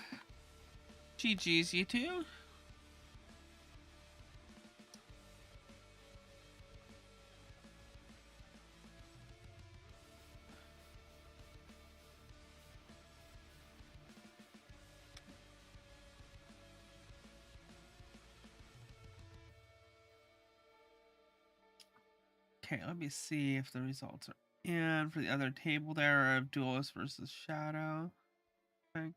GG's, you two. Okay, let me see if the results are in for the other table there of Duelist versus Shadow. I think.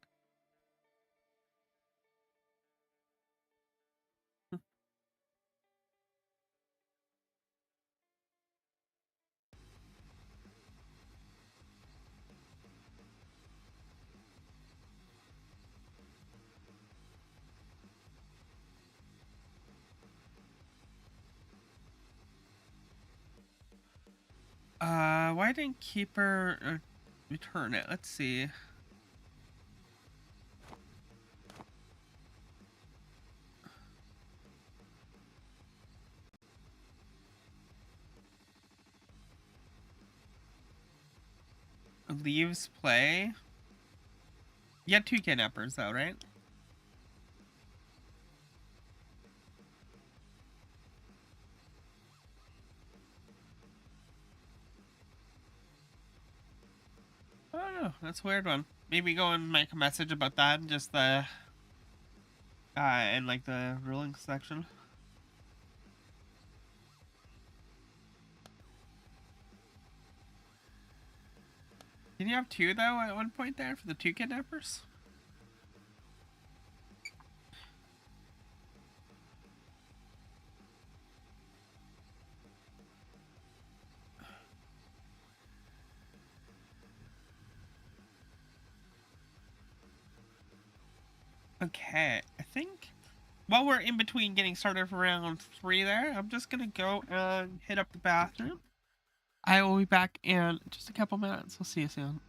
Why didn't Keeper return it? Let's see. Leaves play. You had 2 kidnappers though, right? Oh, that's a weird one. Maybe go and make a message about that and just the in like the ruling section. Did you have 2 though at one point there for the 2 kidnappers? Okay, I think while we're in between getting started for round 3 there, I'm just gonna go and hit up the bathroom. I will be back in just a couple minutes. We'll see you soon.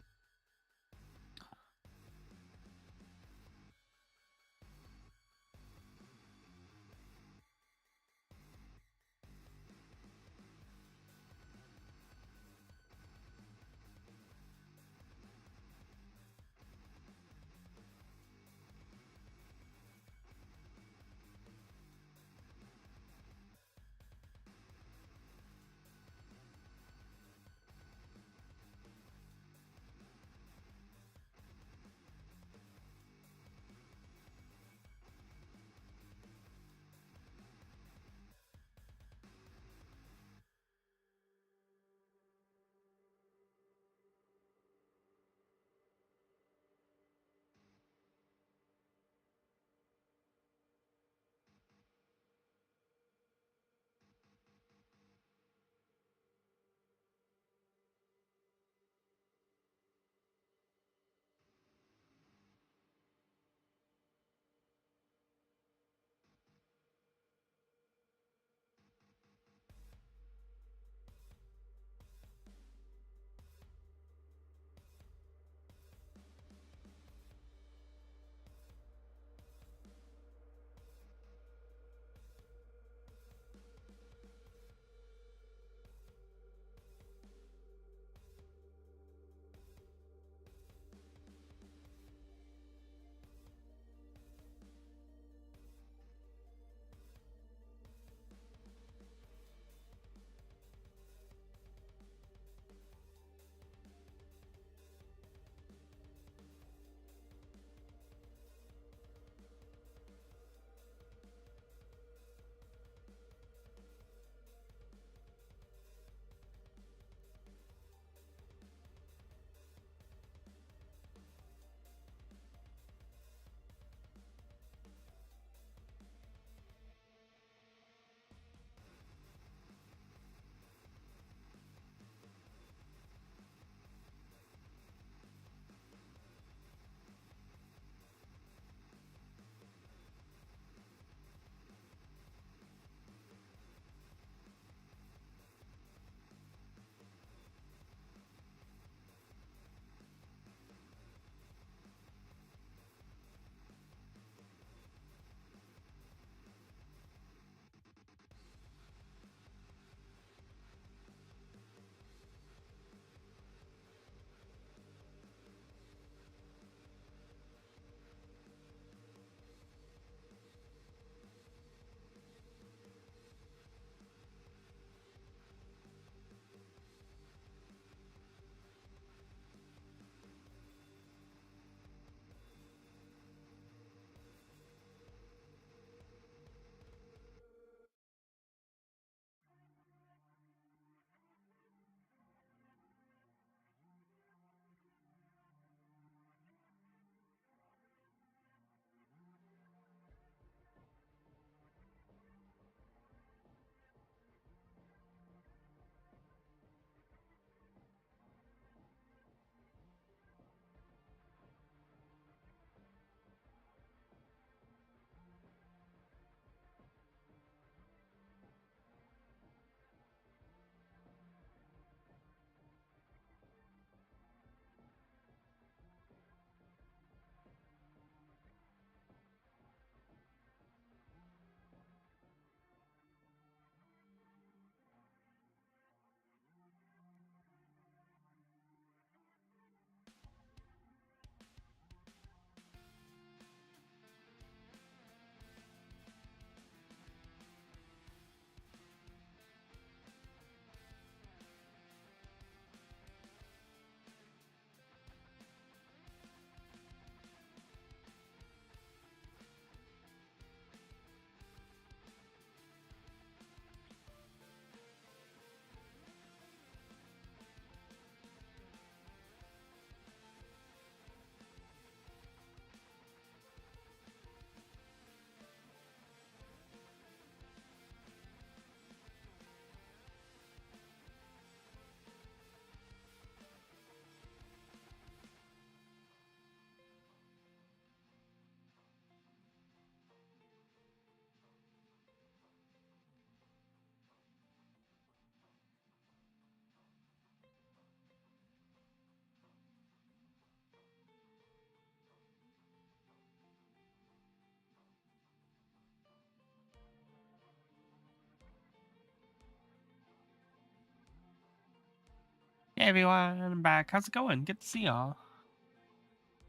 everyone, I'm back. How's it going? Good to see y'all.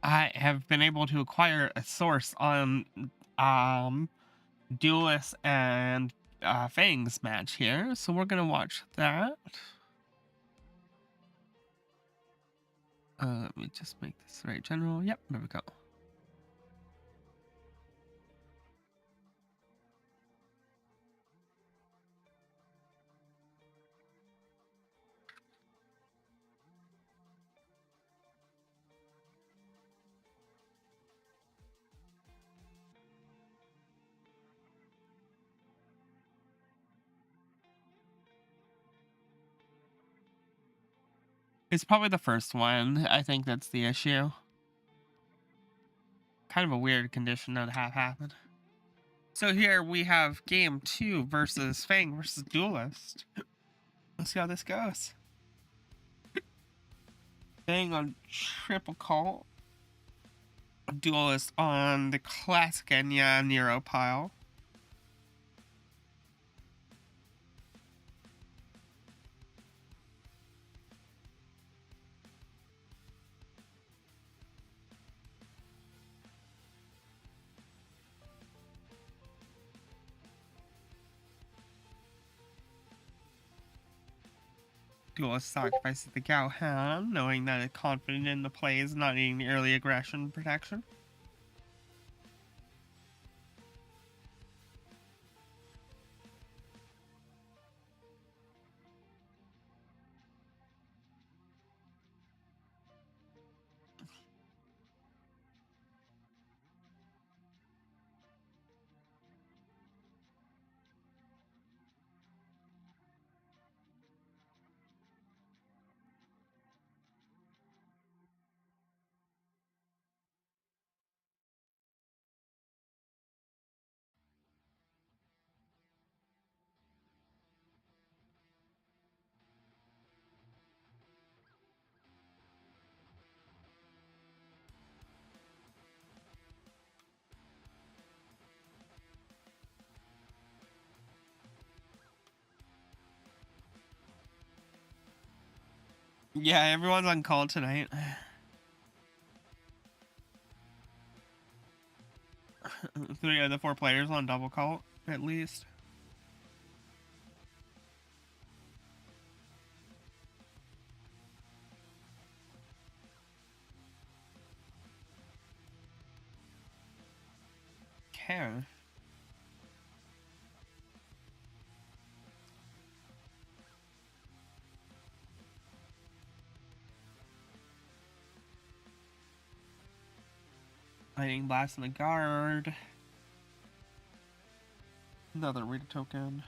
I have been able to acquire a source on um Duelist and Fang's match here, so we're gonna watch that. Let me just make this right general. Yep, there we go. It's probably the first one. I think that's the issue. Kind of a weird condition to have happen. So here we have game 2 versus Fang versus Duelist. Let's see how this goes. Fang on triple call. Duelist on the classic Enya Nero pile. Duelist sacrifices the Gao hand, knowing that it's confident in the plays, not needing the early aggression protection. Yeah, everyone's on call tonight. 3 of the 4 players on double call, at least. Okay. Lightning blast in the guard. Another reader token.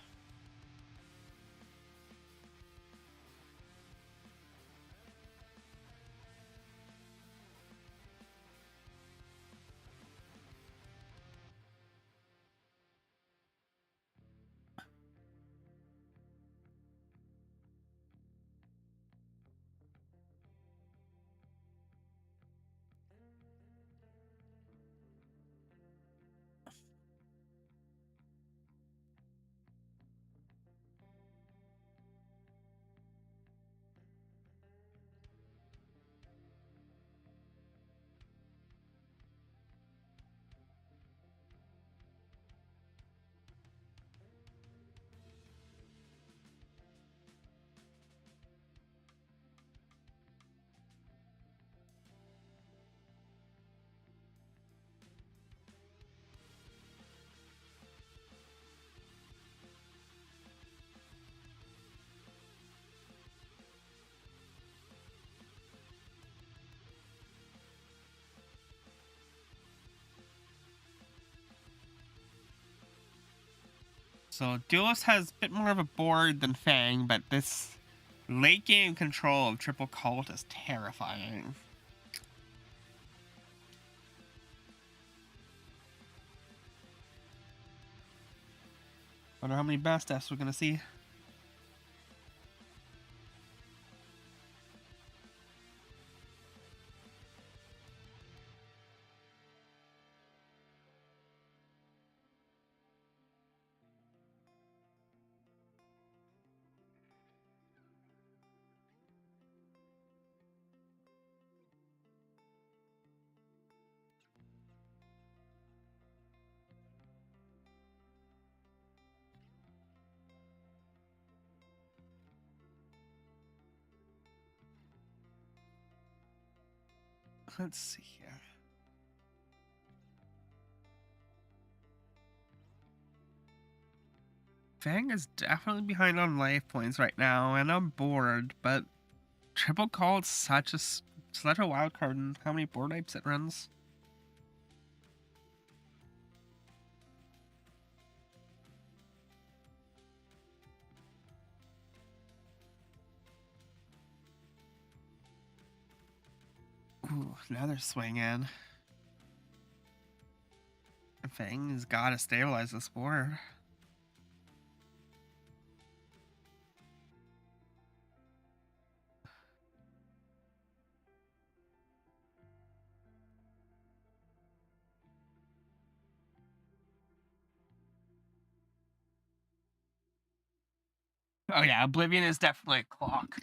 So Duelist has a bit more of a board than Fang, but this late game control of triple cult is terrifying. Wonder how many best Fs we're gonna see. Let's see here. Fang is definitely behind on life points right now, and I'm bored, but Triple Call is such a wild card in how many board types it runs. Ooh, now they're swinging. Fang has got to stabilize this board. Oh yeah, Oblivion is definitely a clock.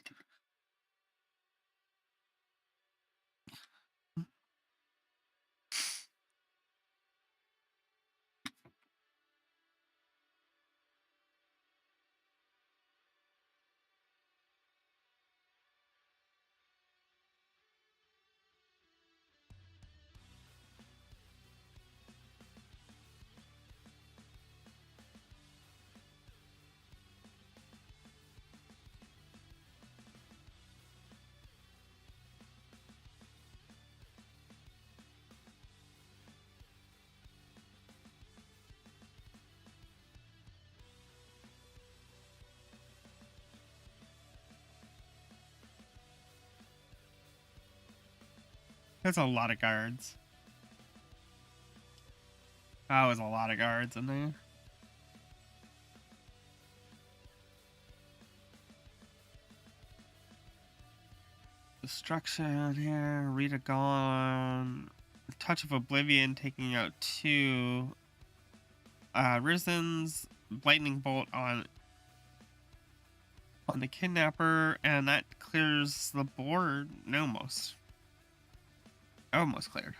That's a lot of guards. That was a lot of guards in there. Destruction here, Rita gone. Touch of Oblivion taking out 2. Risen's lightning bolt on the kidnapper, and that clears the board. Almost cleared.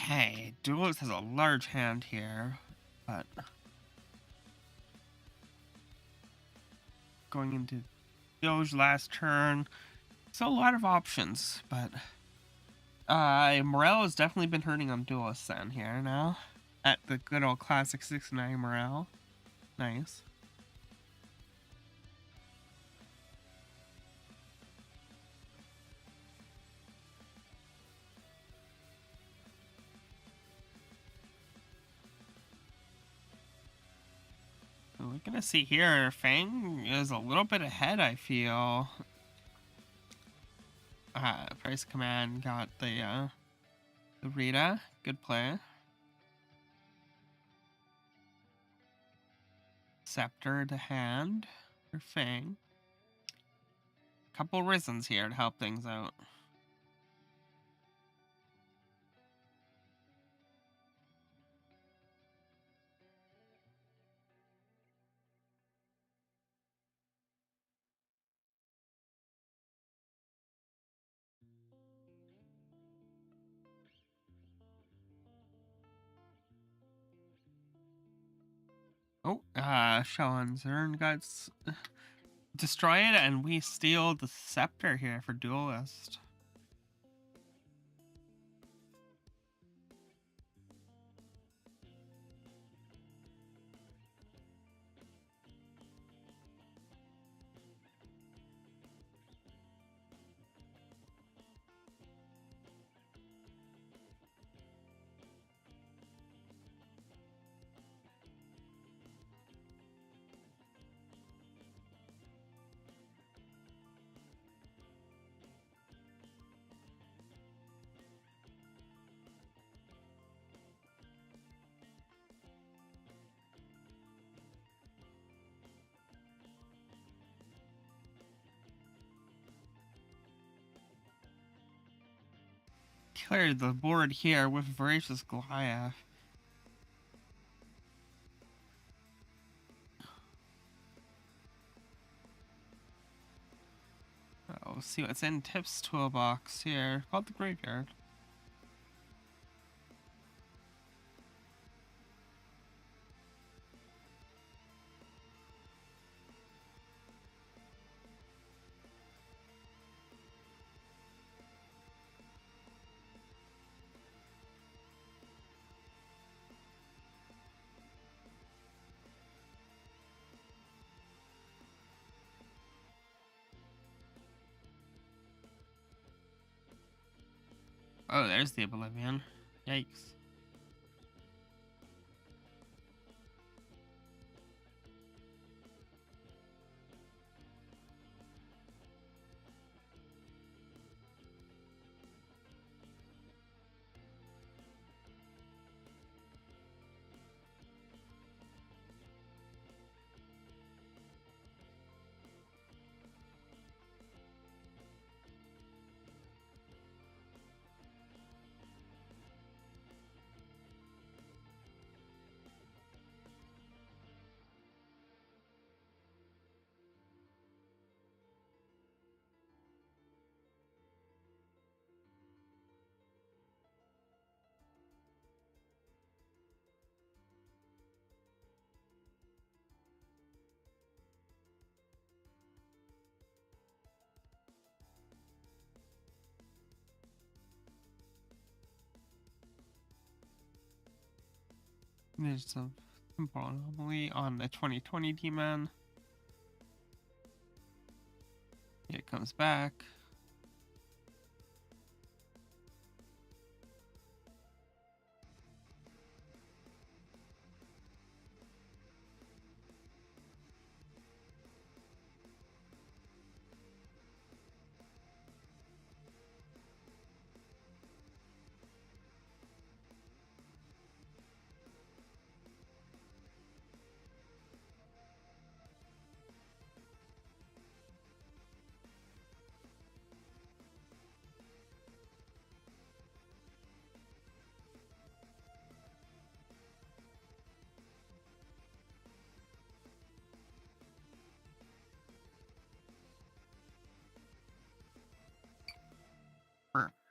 Okay, Duelist has a large hand here, but going into Doge last turn, so a lot of options, but Morale has definitely been hurting on Duelist then here now at the good old classic 6-9 Morale. Nice. We're gonna see here, Fang is a little bit ahead, I feel. Price Command got the Rita. Good play. Scepter to hand for Fang. Couple Risens here to help things out. Oh, Sean Zern got destroyed, and we steal the Scepter here for Duelist. cleared the board here with Voracious Goliath. Oh, see what's in Tip's toolbox here, called the Graveyard. Oh, there's the Oblivion. Yikes. There's some simple anomaly on the 2020 demon. It comes back.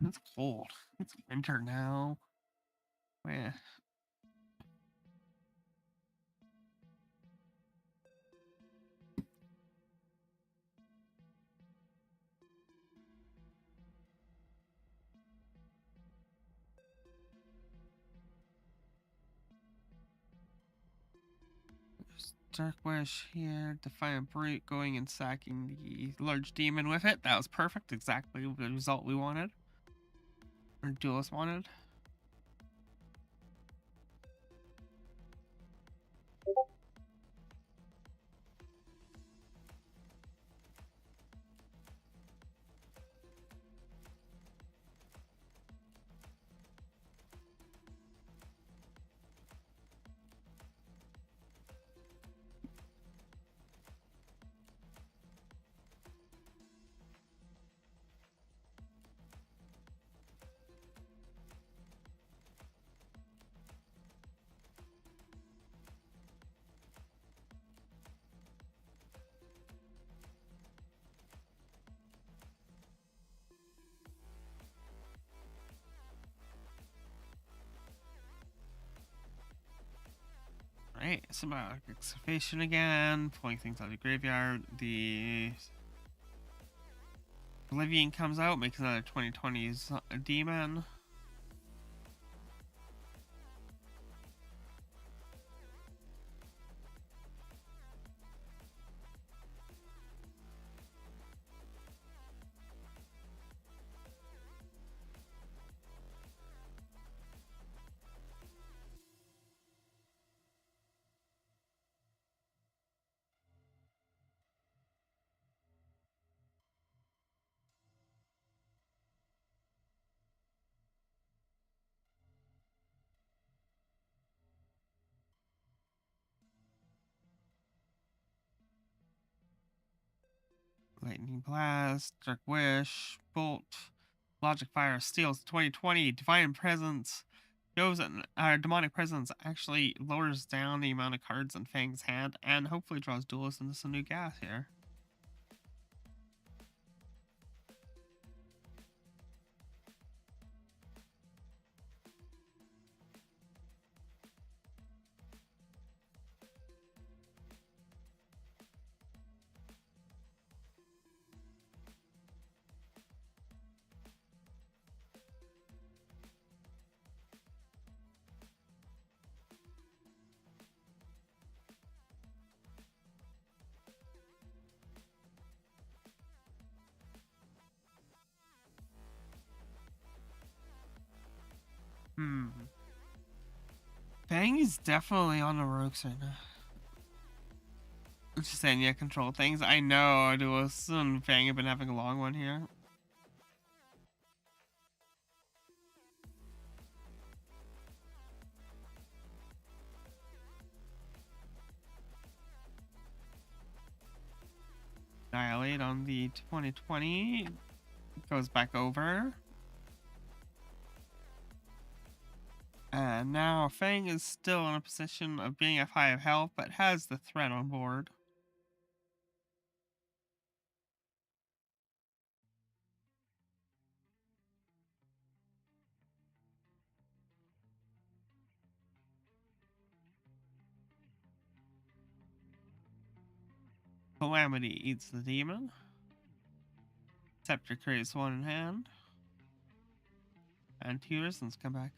It's cold. It's winter now. Yeah. Dark Wish here. Defiant Brute going and sacking the large demon with it. That was perfect. Exactly the result we wanted. Or Duelist wanted. Right, symbiotic excavation again, pulling things out of the graveyard. The Oblivion comes out, makes another 2020's demon. Lightning Blast, Dark Wish, Bolt, Logic Fire steals 2020. Divine Presence goes and our demonic presence actually lowers down the amount of cards in Fang's hand and hopefully draws duelists into some new gas here. Fang is definitely on the ropes right now. Just saying, yeah, control things. I know, duelists and Fang have been having a long one here. Annihilate on the 2020. Goes back over. And now Fang is still in a position of being at 5 health, but has the threat on board. Calamity eats the demon. Scepter creates one in hand. And 2 resistance come back.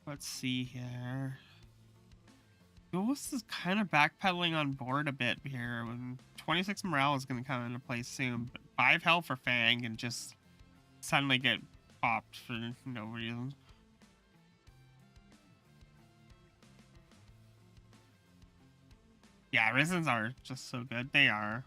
Let's see here. Duelist is kind of backpedaling on board a bit here. When 26 morale is going to come into play soon, but 5 health for Fang and just suddenly get popped for no reason. Yeah, Risens are just so good. They are.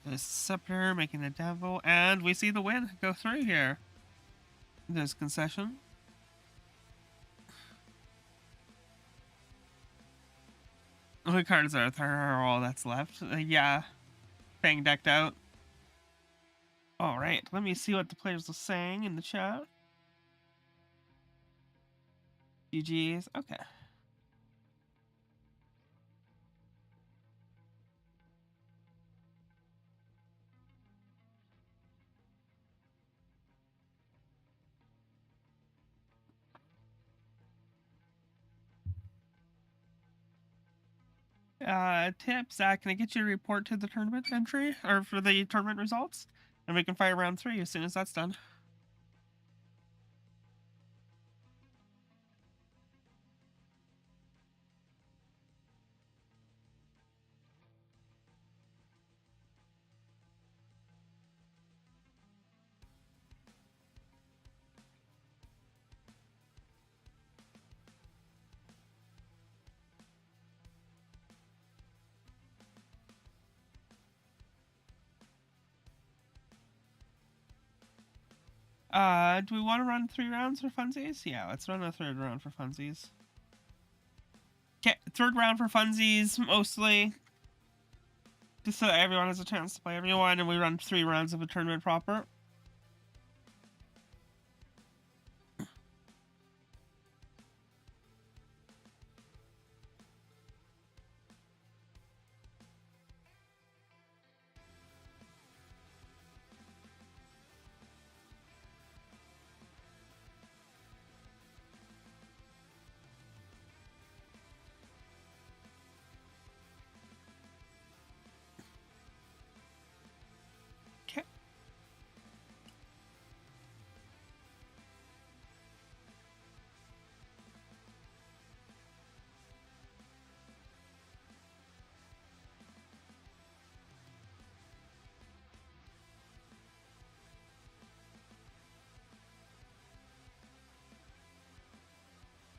The Scepter making the devil, and we see the win go through here. There's concession. What cards are all that's left? Yeah, Fang decked out. All right, let me see what the players are saying in the chat. GG's. Okay. Tip, Zach, can I get you a report to the tournament entry or for the tournament results? And we can fire round 3 as soon as that's done. Do we want to run 3 rounds for funsies? Yeah, let's run a third round for funsies. Okay, third round for funsies, mostly. Just so everyone has a chance to play everyone, and we run 3 rounds of a tournament proper. Okay.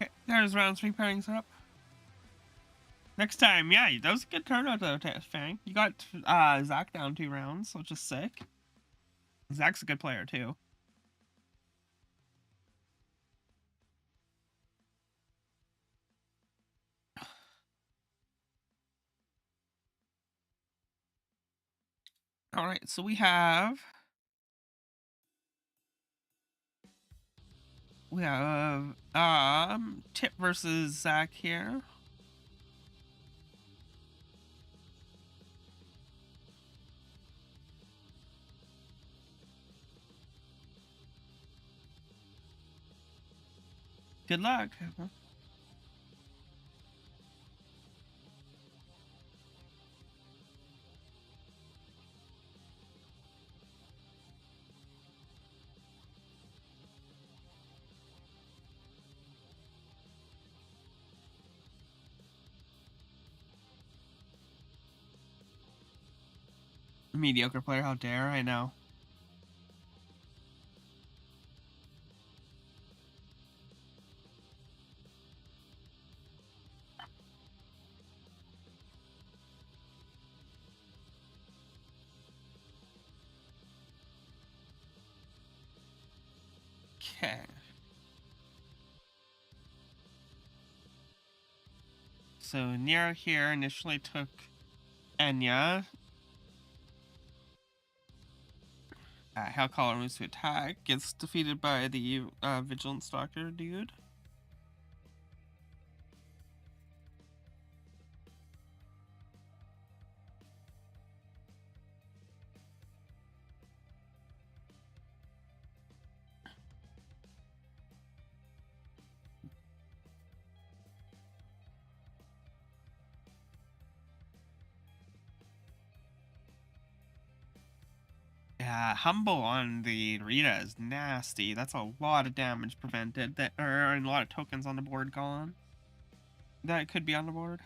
Okay, there's round 3 pairings up. Next time, yeah, that was a good turnout though, Fang. You got Zach down 2 rounds, which is sick. Zach's a good player too. All right, so we have Tip versus Zach here. Good luck. Mediocre player, how dare I know. Okay. So Nero here initially took Enya. Hellcaller moves to attack, gets defeated by the Vigilant Stalker dude. Yeah, Humble on the Rita is nasty. That's a lot of damage prevented, that or a lot of tokens on the board gone. That could be on the board.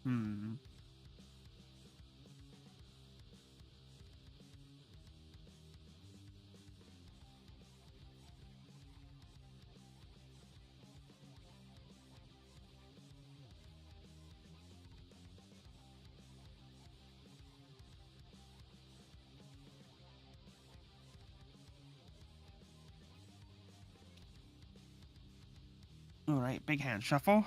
Hmm. All right, big hand shuffle.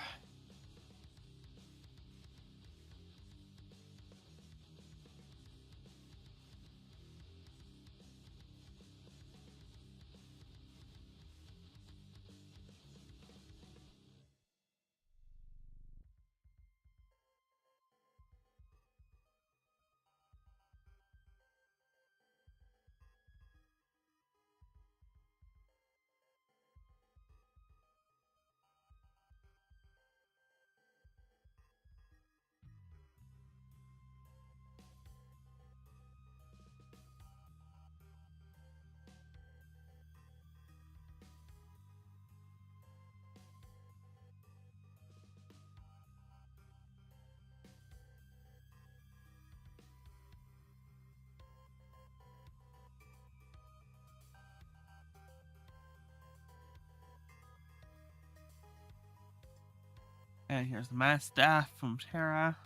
And here's the Mastiff from Terra.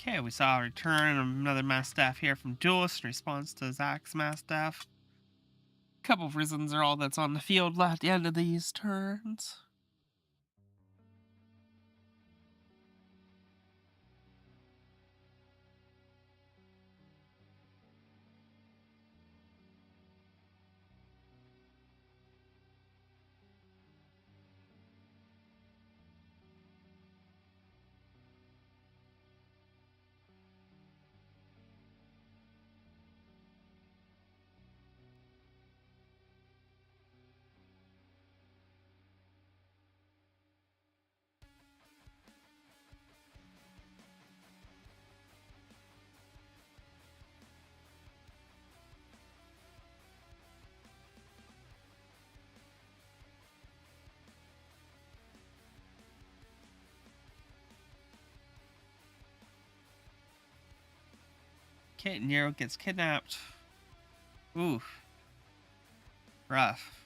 Okay, we saw a return of another Mastiff here from Duelist in response to Zach's Mastiff. Couple of reasons are all that's on the field at the end of these turns. Okay, Nero gets kidnapped. Oof. Rough.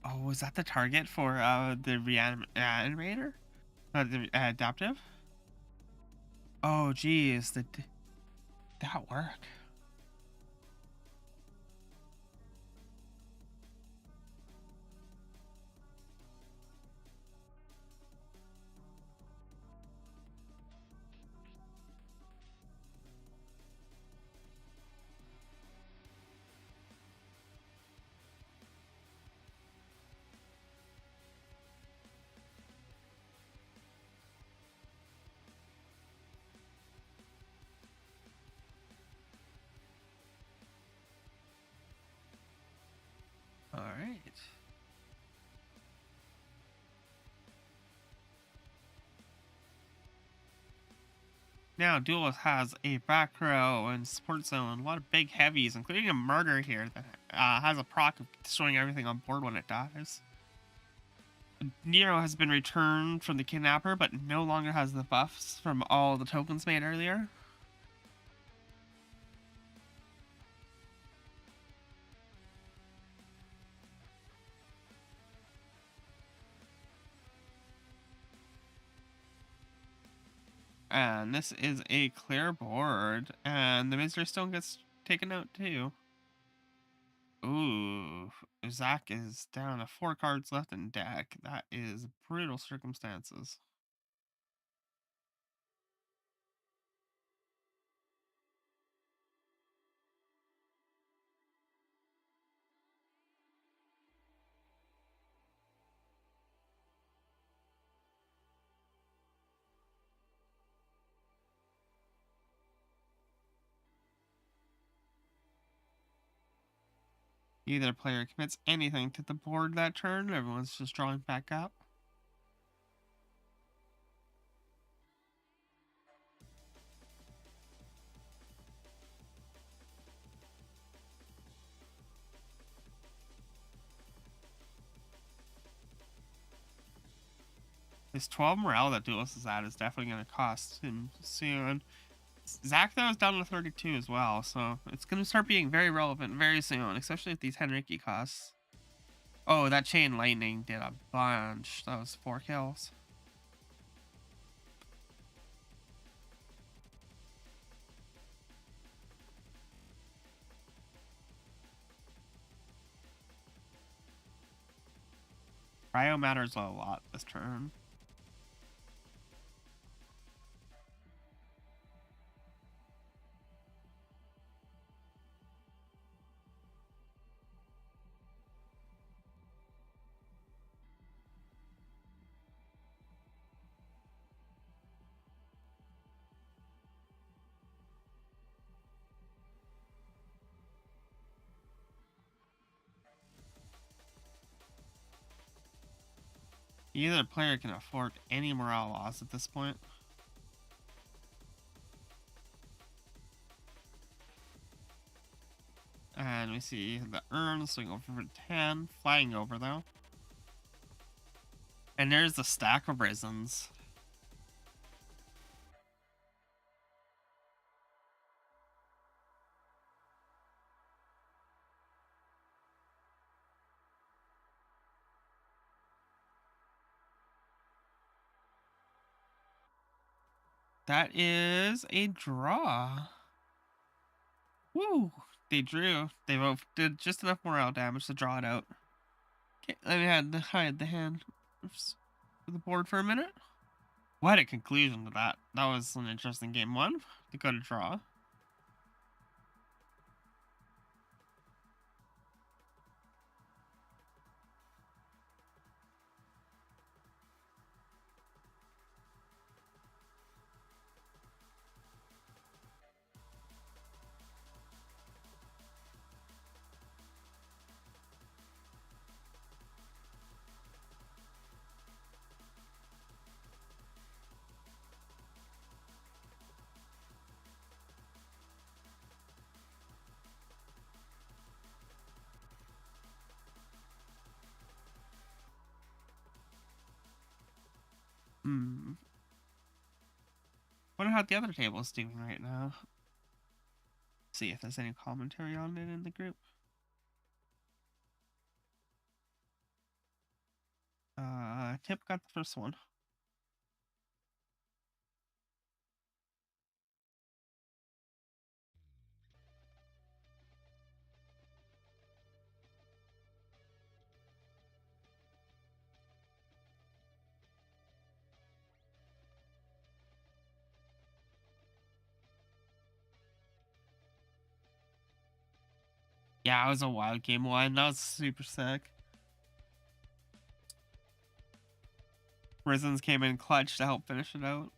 Oh, was that the target for the reanimator? The adaptive? Oh, geez, did that work? All right. Now, Duelist has a back row and support zone, a lot of big heavies, including a murder here that has a proc of destroying everything on board when it dies. Nero has been returned from the kidnapper, but no longer has the buffs from all the tokens made earlier. And this is a clear board, and the Mystery Stone gets taken out too. Ooh, Zach is down to 4 cards left in deck. That is brutal circumstances. Either player commits anything to the board that turn, everyone's just drawing back up. This 12 morale that Duelist is at is definitely going to cost him soon. Zach though is down to 32 as well, so it's gonna start being very relevant very soon, especially with these Henrique costs. Oh, that chain lightning did a bunch. That was 4 kills. Cryo matters a lot this turn. Either player can afford any morale loss at this point. And we see the urn swing over for 10, flying over though. And there's the stack of prisons. That is a draw. Woo! They drew. They both did just enough morale damage to draw it out. Okay, let me hide the hand for the board for a minute. What a conclusion to that. That was an interesting game one. They got a draw. Wonder how the other table is doing right now. See if there's any commentary on it in the group. Tip got the first one. Yeah, it was a wild game one. That was super sick. Prisons came in clutch to help finish it out.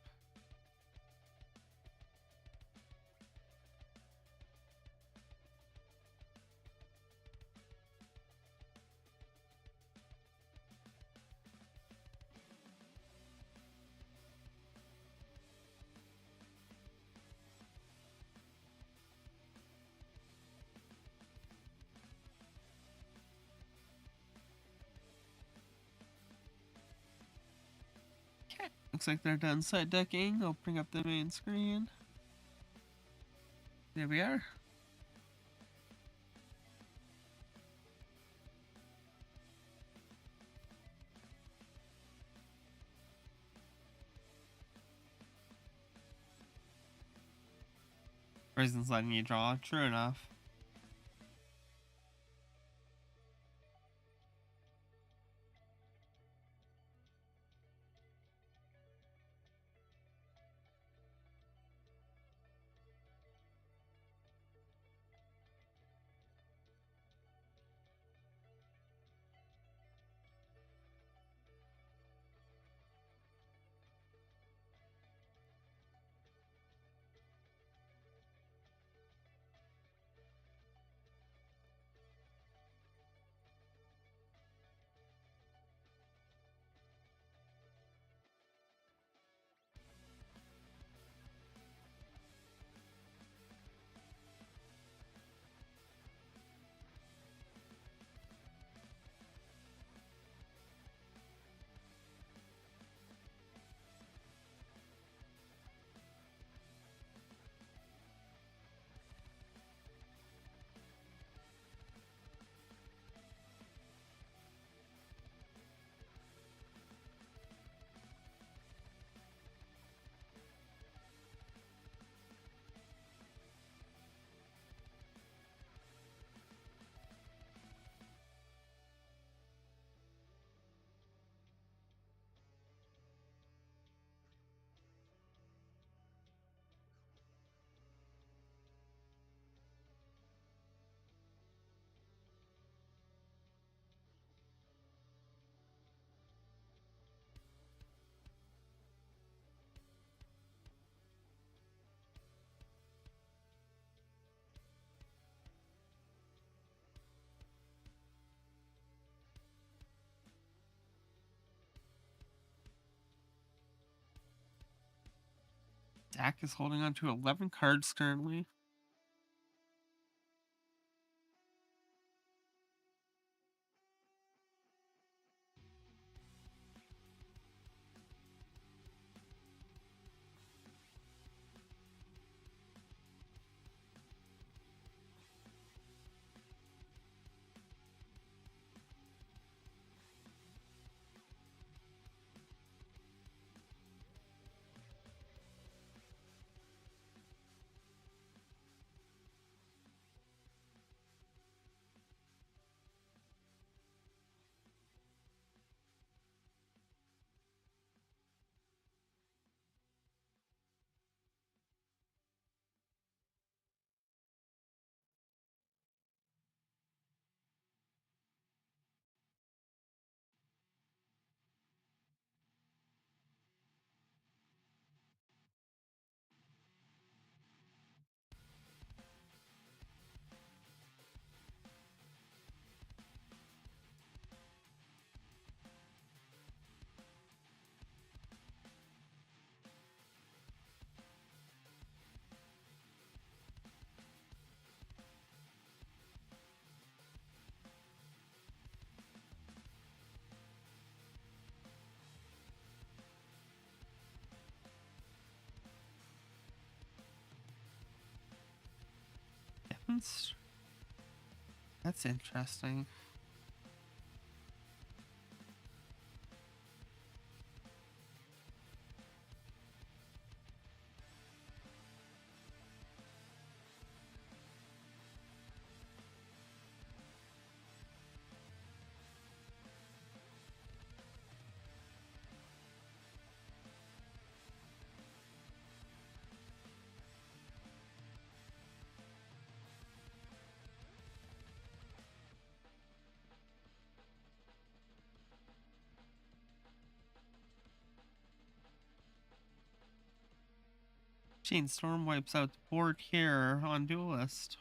Okay, looks like they're done side decking. I'll bring up the main screen. There we are. Prison's letting you draw. True enough. Deck is holding on to 11 cards currently. That's interesting. Chain Storm wipes out the board here on Duelist.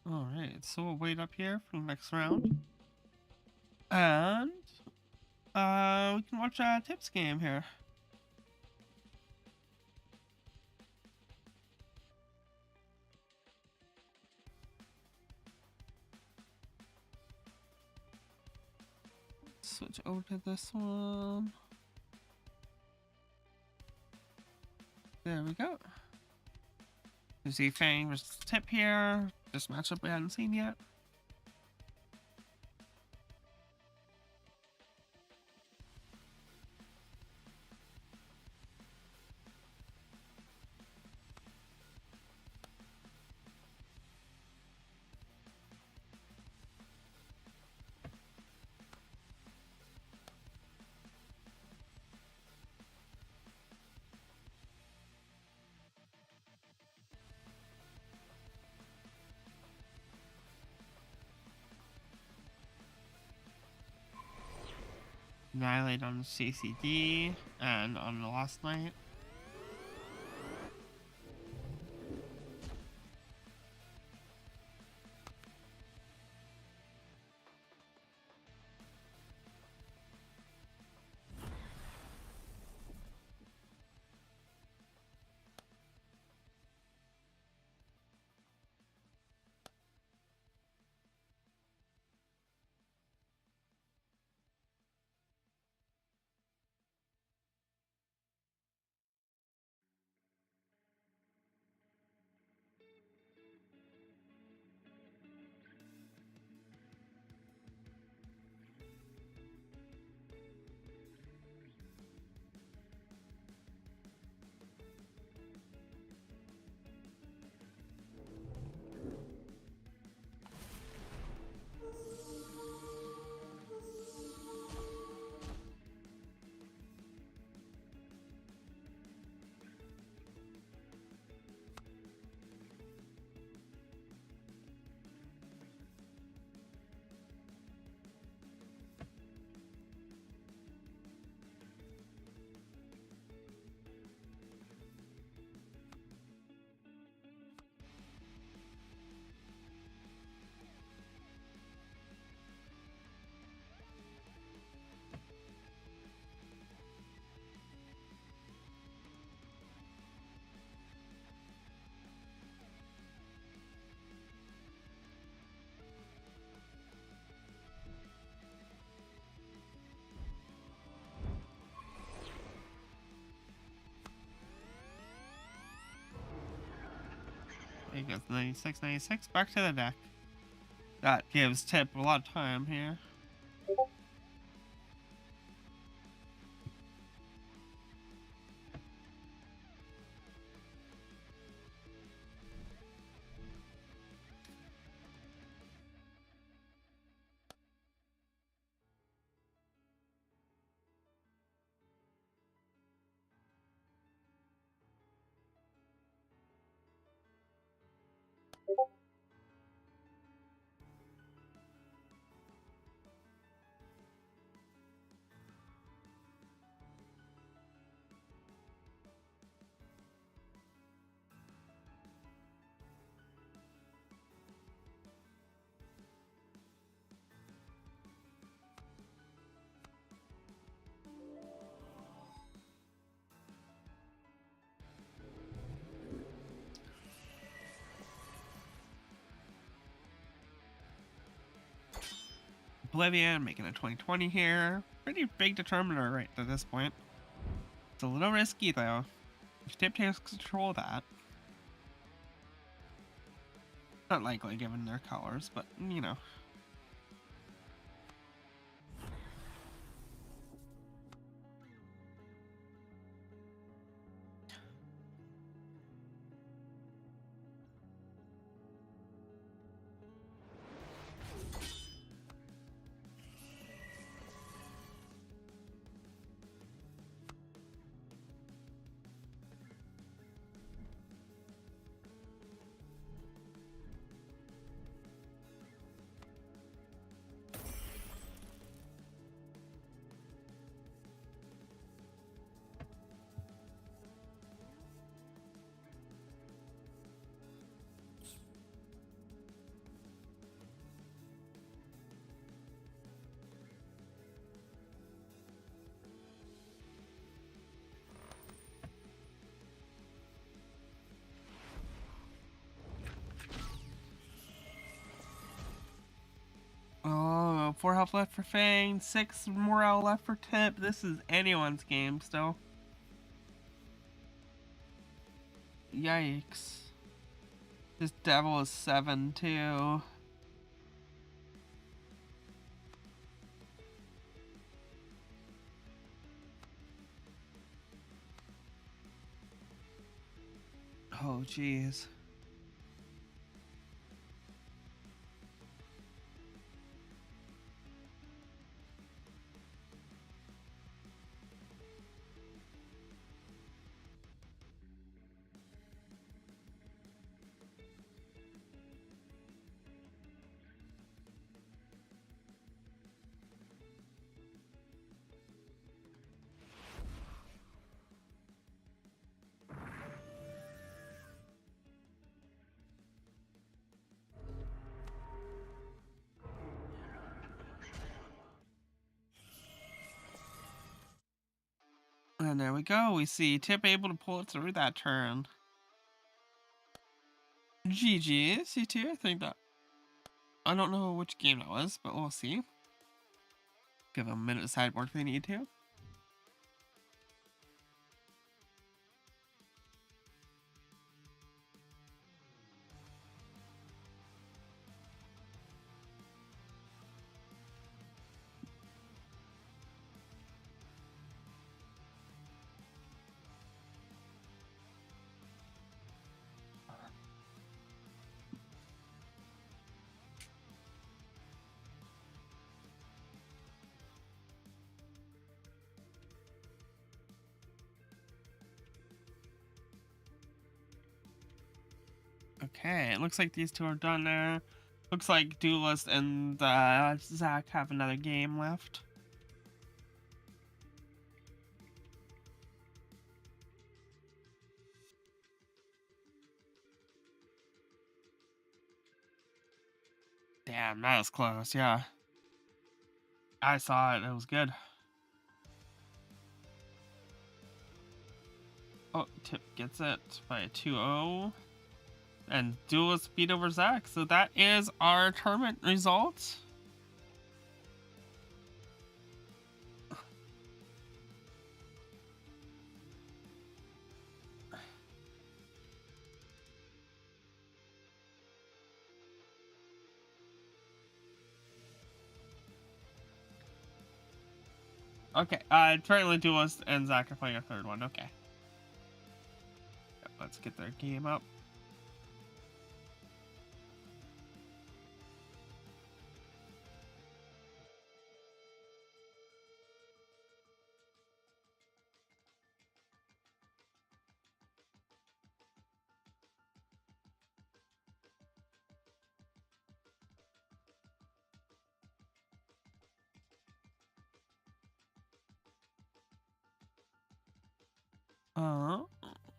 Alright, so we'll wait up here for the next round. And we can watch a tips game here. switch over to this one. There we go. You see Fang versus Tip here. This matchup we hadn't seen yet. Annihilate on CCD and on the last night. There you go, 96, 96. Back to the deck. That gives Tip a lot of time here. Oblivion making a 2020 here. Pretty big determiner right at this point. It's a little risky though. If Tip takes control of that. Not likely given their colors, but you know. 4 health left for Fang, 6 morale left for Tip. This is anyone's game still. Yikes. This devil is 7 too. Oh, jeez. And there we go. We see Tip able to pull it through that turn. GG's, you two. I think that. I don't know which game that was, but we'll see. Give them a minute to sideboard if they need to. Okay, it looks like these two are done there. Looks like Duelist and Zach have another game left. Damn, that was close, yeah. I saw it, it was good. Oh, Tip gets it by a 2-0. And Duelist beat over Zach. So that is our tournament results. Okay, apparently Duelist and Zach are playing a third one. Okay. Let's get their game up.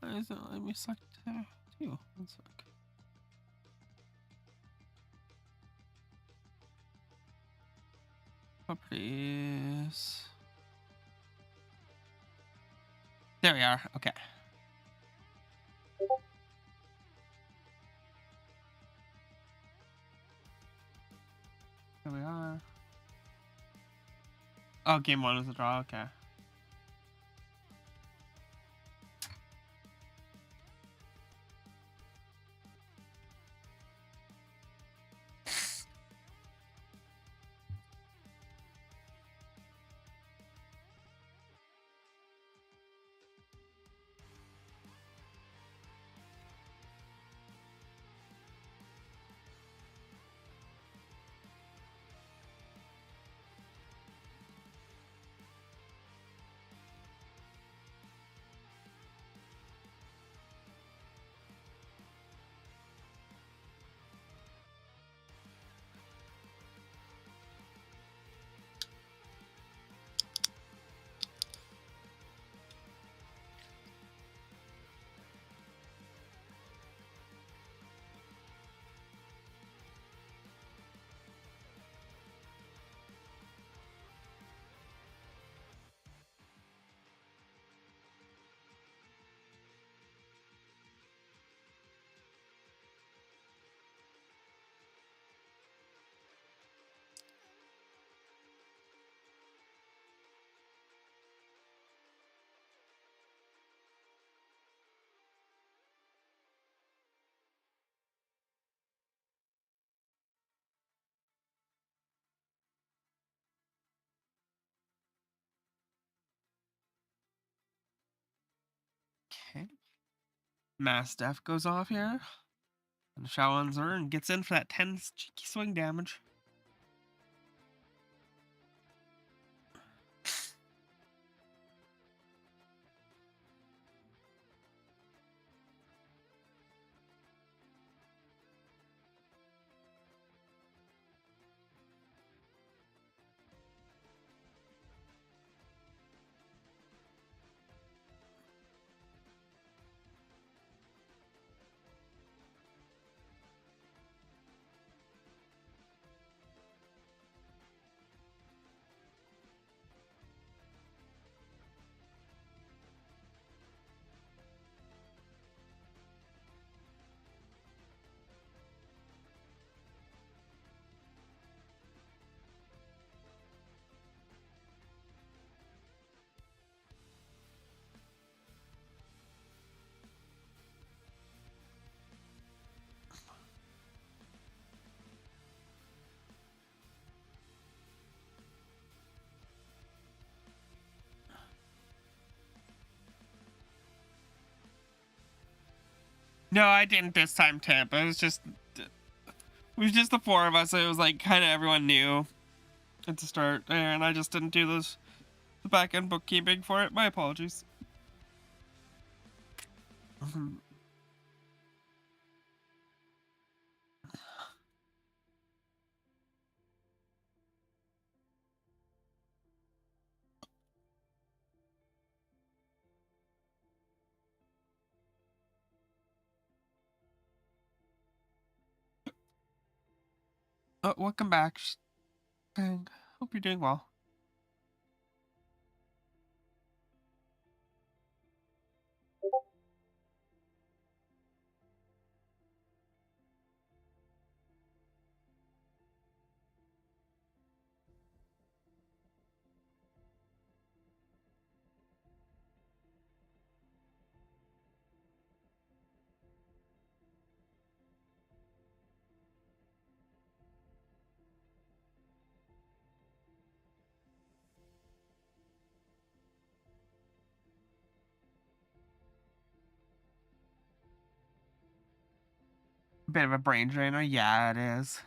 Why is it let me select two? One sec. Properties. There we are. Okay. There we are. Oh, game one was a draw. Okay. Mass Def goes off here. And Shaolin's and gets in for that 10 cheeky swing damage. No, I didn't this time, Tip. It was just the four of us. So it was like kind of everyone knew at the start, and I just didn't do the back end bookkeeping for it. My apologies. Oh, welcome back. Bang. Hope you're doing well. Bit of a brain drainer. Yeah, it is.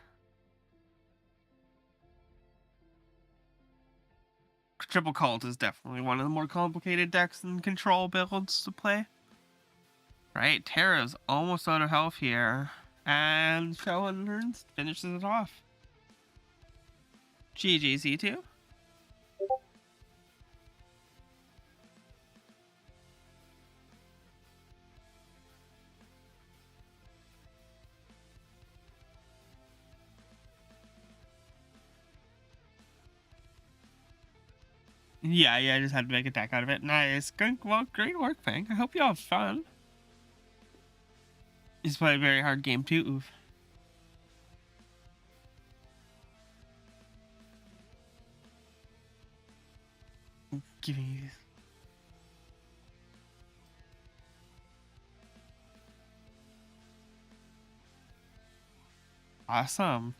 Triple Cult is definitely one of the more complicated decks and control builds to play. Right, Terra's almost out of health here. And Shaolin finishes it off. GG's, you two. Yeah, I just had to make a deck out of it. Nice. Good, well, great work, Fang. I hope you all have fun. It's probably a very hard game too. Oof. Give me these. Awesome.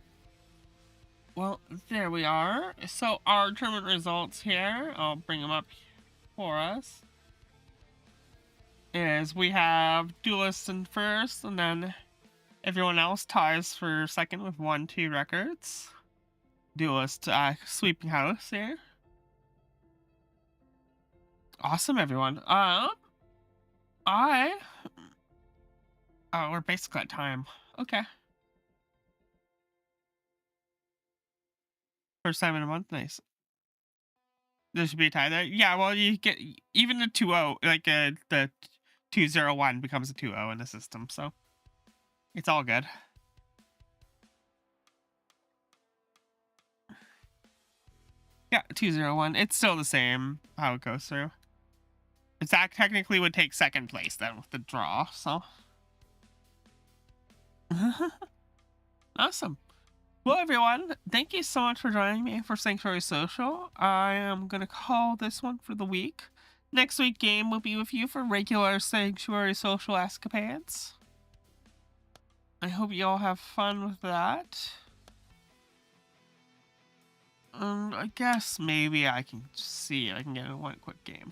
Well, there we are. So our tournament results here, I'll bring them up for us, is we have Duelist in first, and then everyone else ties for second with 1-2 records. Duelist sweeping house here. Awesome, everyone. We're basically at time. Okay. First time in a month, nice. There should be a tie there. Yeah, well, you get even the 2-0, like the 2-0-1 becomes a 2-0 in the system, so it's all good. Yeah, 2-0-1. It's still the same how it goes through. It's technically would take second place then with the draw, so. Awesome. Well, everyone, thank you so much for joining me for Sanctuary Social. I am going to call this one for the week. Next week game will be with you for regular Sanctuary Social escapades. I hope you all have fun with that. I guess maybe I can see if I can get one quick game.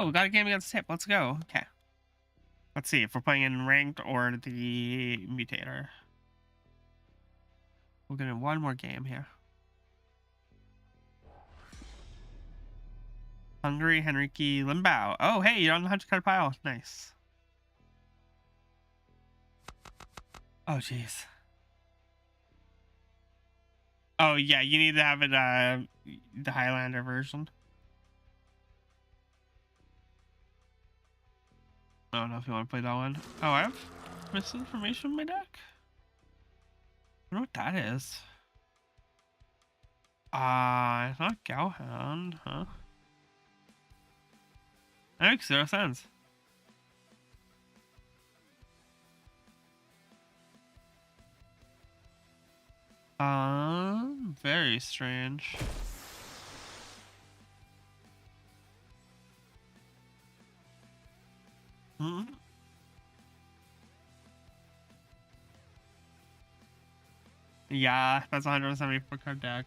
Oh, we got a game against Tip. Let's go. Okay. Let's see if we're playing in ranked or the mutator. We're gonna one more game here. Hungary, Henrique, Limbao. Oh, hey, you're on the 100 card pile. Nice. Oh, jeez. Oh, yeah, you need to have it, the Highlander version. I don't know if you want to play that one. Oh, I have misinformation in my deck? I don't know what that is. It's not Galhound, huh? That makes 0 sense. Very strange. Hmm. Yeah, that's 174 card deck.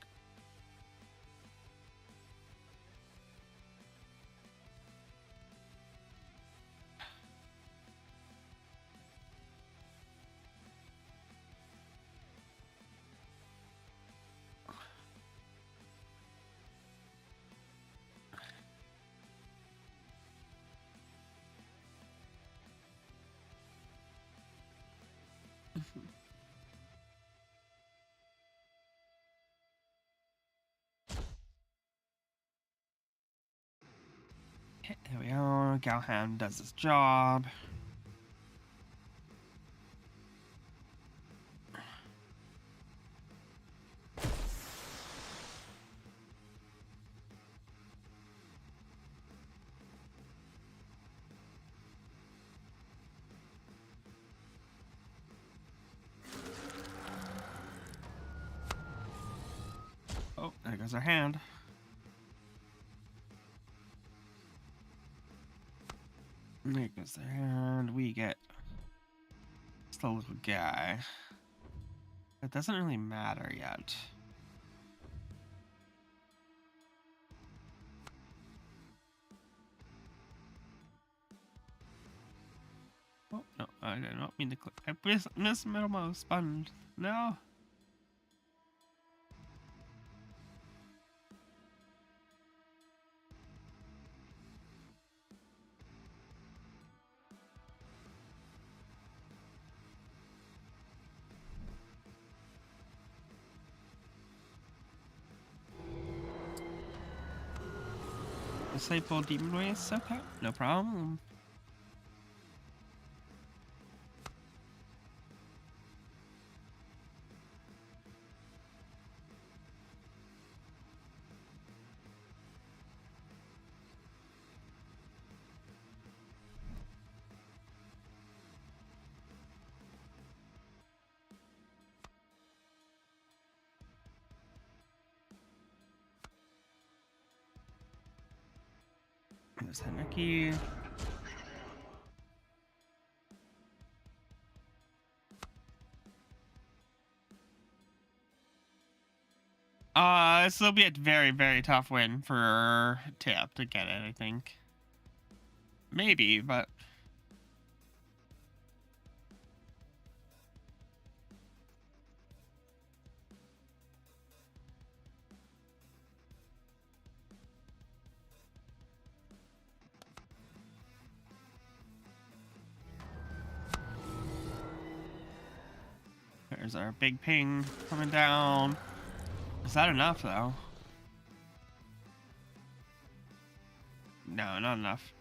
There we go. Galhound does his job. Oh, there goes our hand. There goes their hand. We get just a little guy. It doesn't really matter yet. Oh, no, I did not mean to click. I missed middle mouse button. No. Disciple Demon Waste, okay, no problem. There's Henrique. This will be a very, very tough win for Tip to get it, I think. Maybe, but... There's our big ping coming down. Is that enough, though? No, not enough.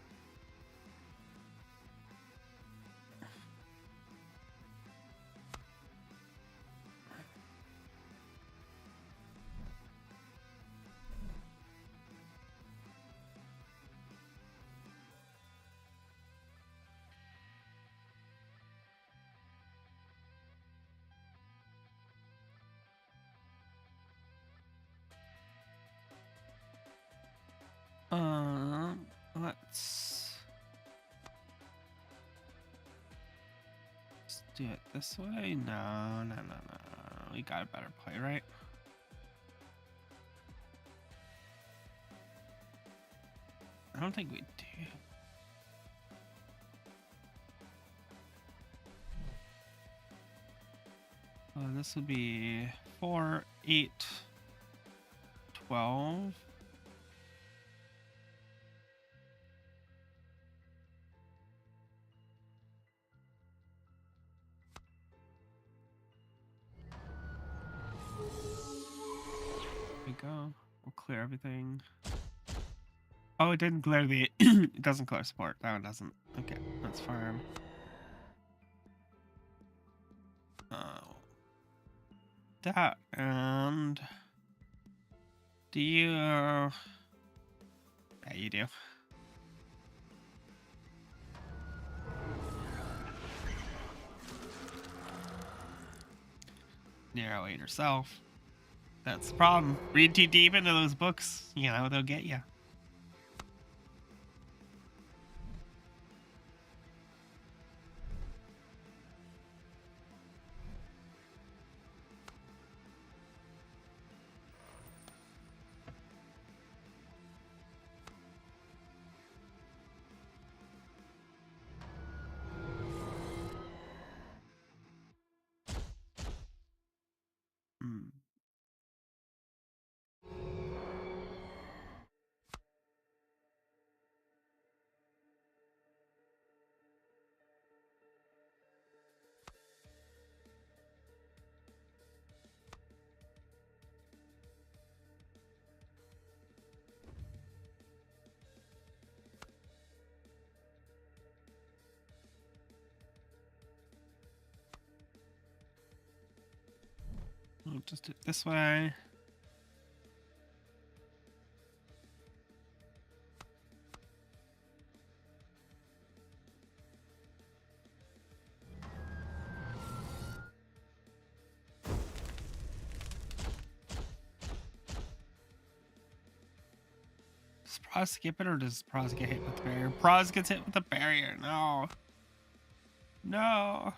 Let's do it this way. No. We got a better play, right? don't think we do. This would be 4, 8, 12. There we go. We'll clear everything. Oh, it didn't clear the... it doesn't clear support. That one doesn't. Okay, that's farm. That, and... Do you... yeah, you do. Narrow it yourself. That's the problem. Read too deep into those books, you know, they'll get you. We'll just do it this way. Does Pros skip it, or does Pros get hit with the barrier? Pros gets hit with the barrier. No. No.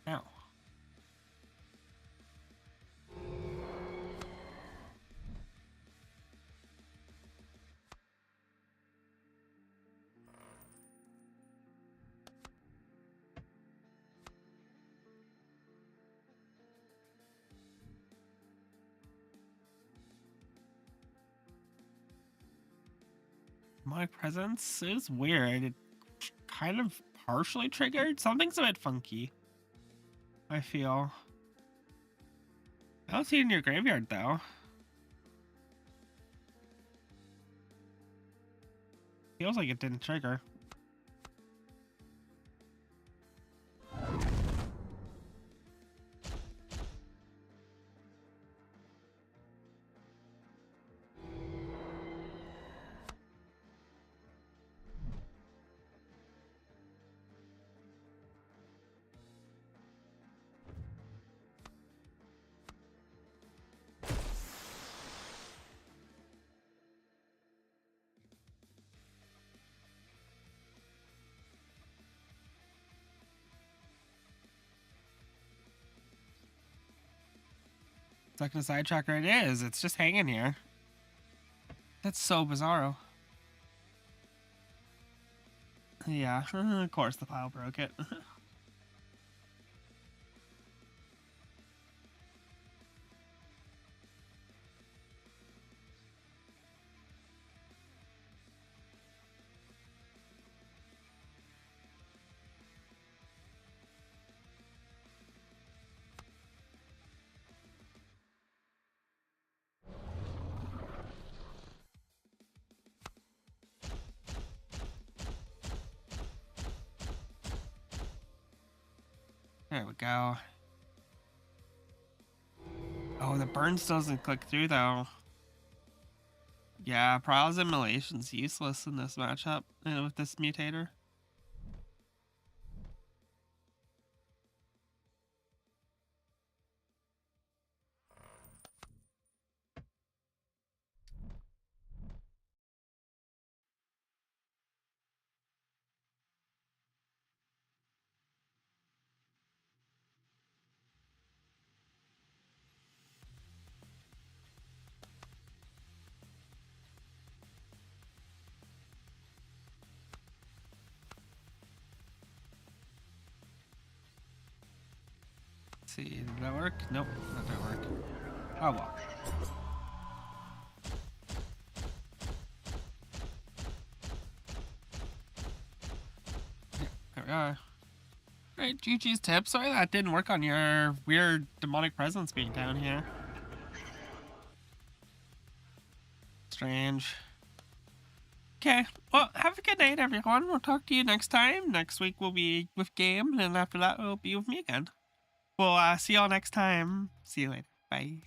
Ow. My presence is weird. It kind of partially triggered. Something's a bit funky, I feel. I don't see it in your graveyard, though. Feels like it didn't trigger. Stuck in a sidetracker, it is. It's just hanging here. That's so bizarro. Yeah, of course the pile broke it. There we go. Oh, the burn still doesn't click through though. Yeah, Prowl's Immolation's useless in this matchup with this mutator. Let's see, did that work? Nope, that didn't work. Oh well. Yeah, there we are. Alright, GG's tip. Sorry that didn't work on your weird demonic presence being down here. Strange. Okay, well, have a good night, everyone. We'll talk to you next time. Next week we'll be with Game, and after that we'll be with me again. We'll see y'all next time. See you later. Bye.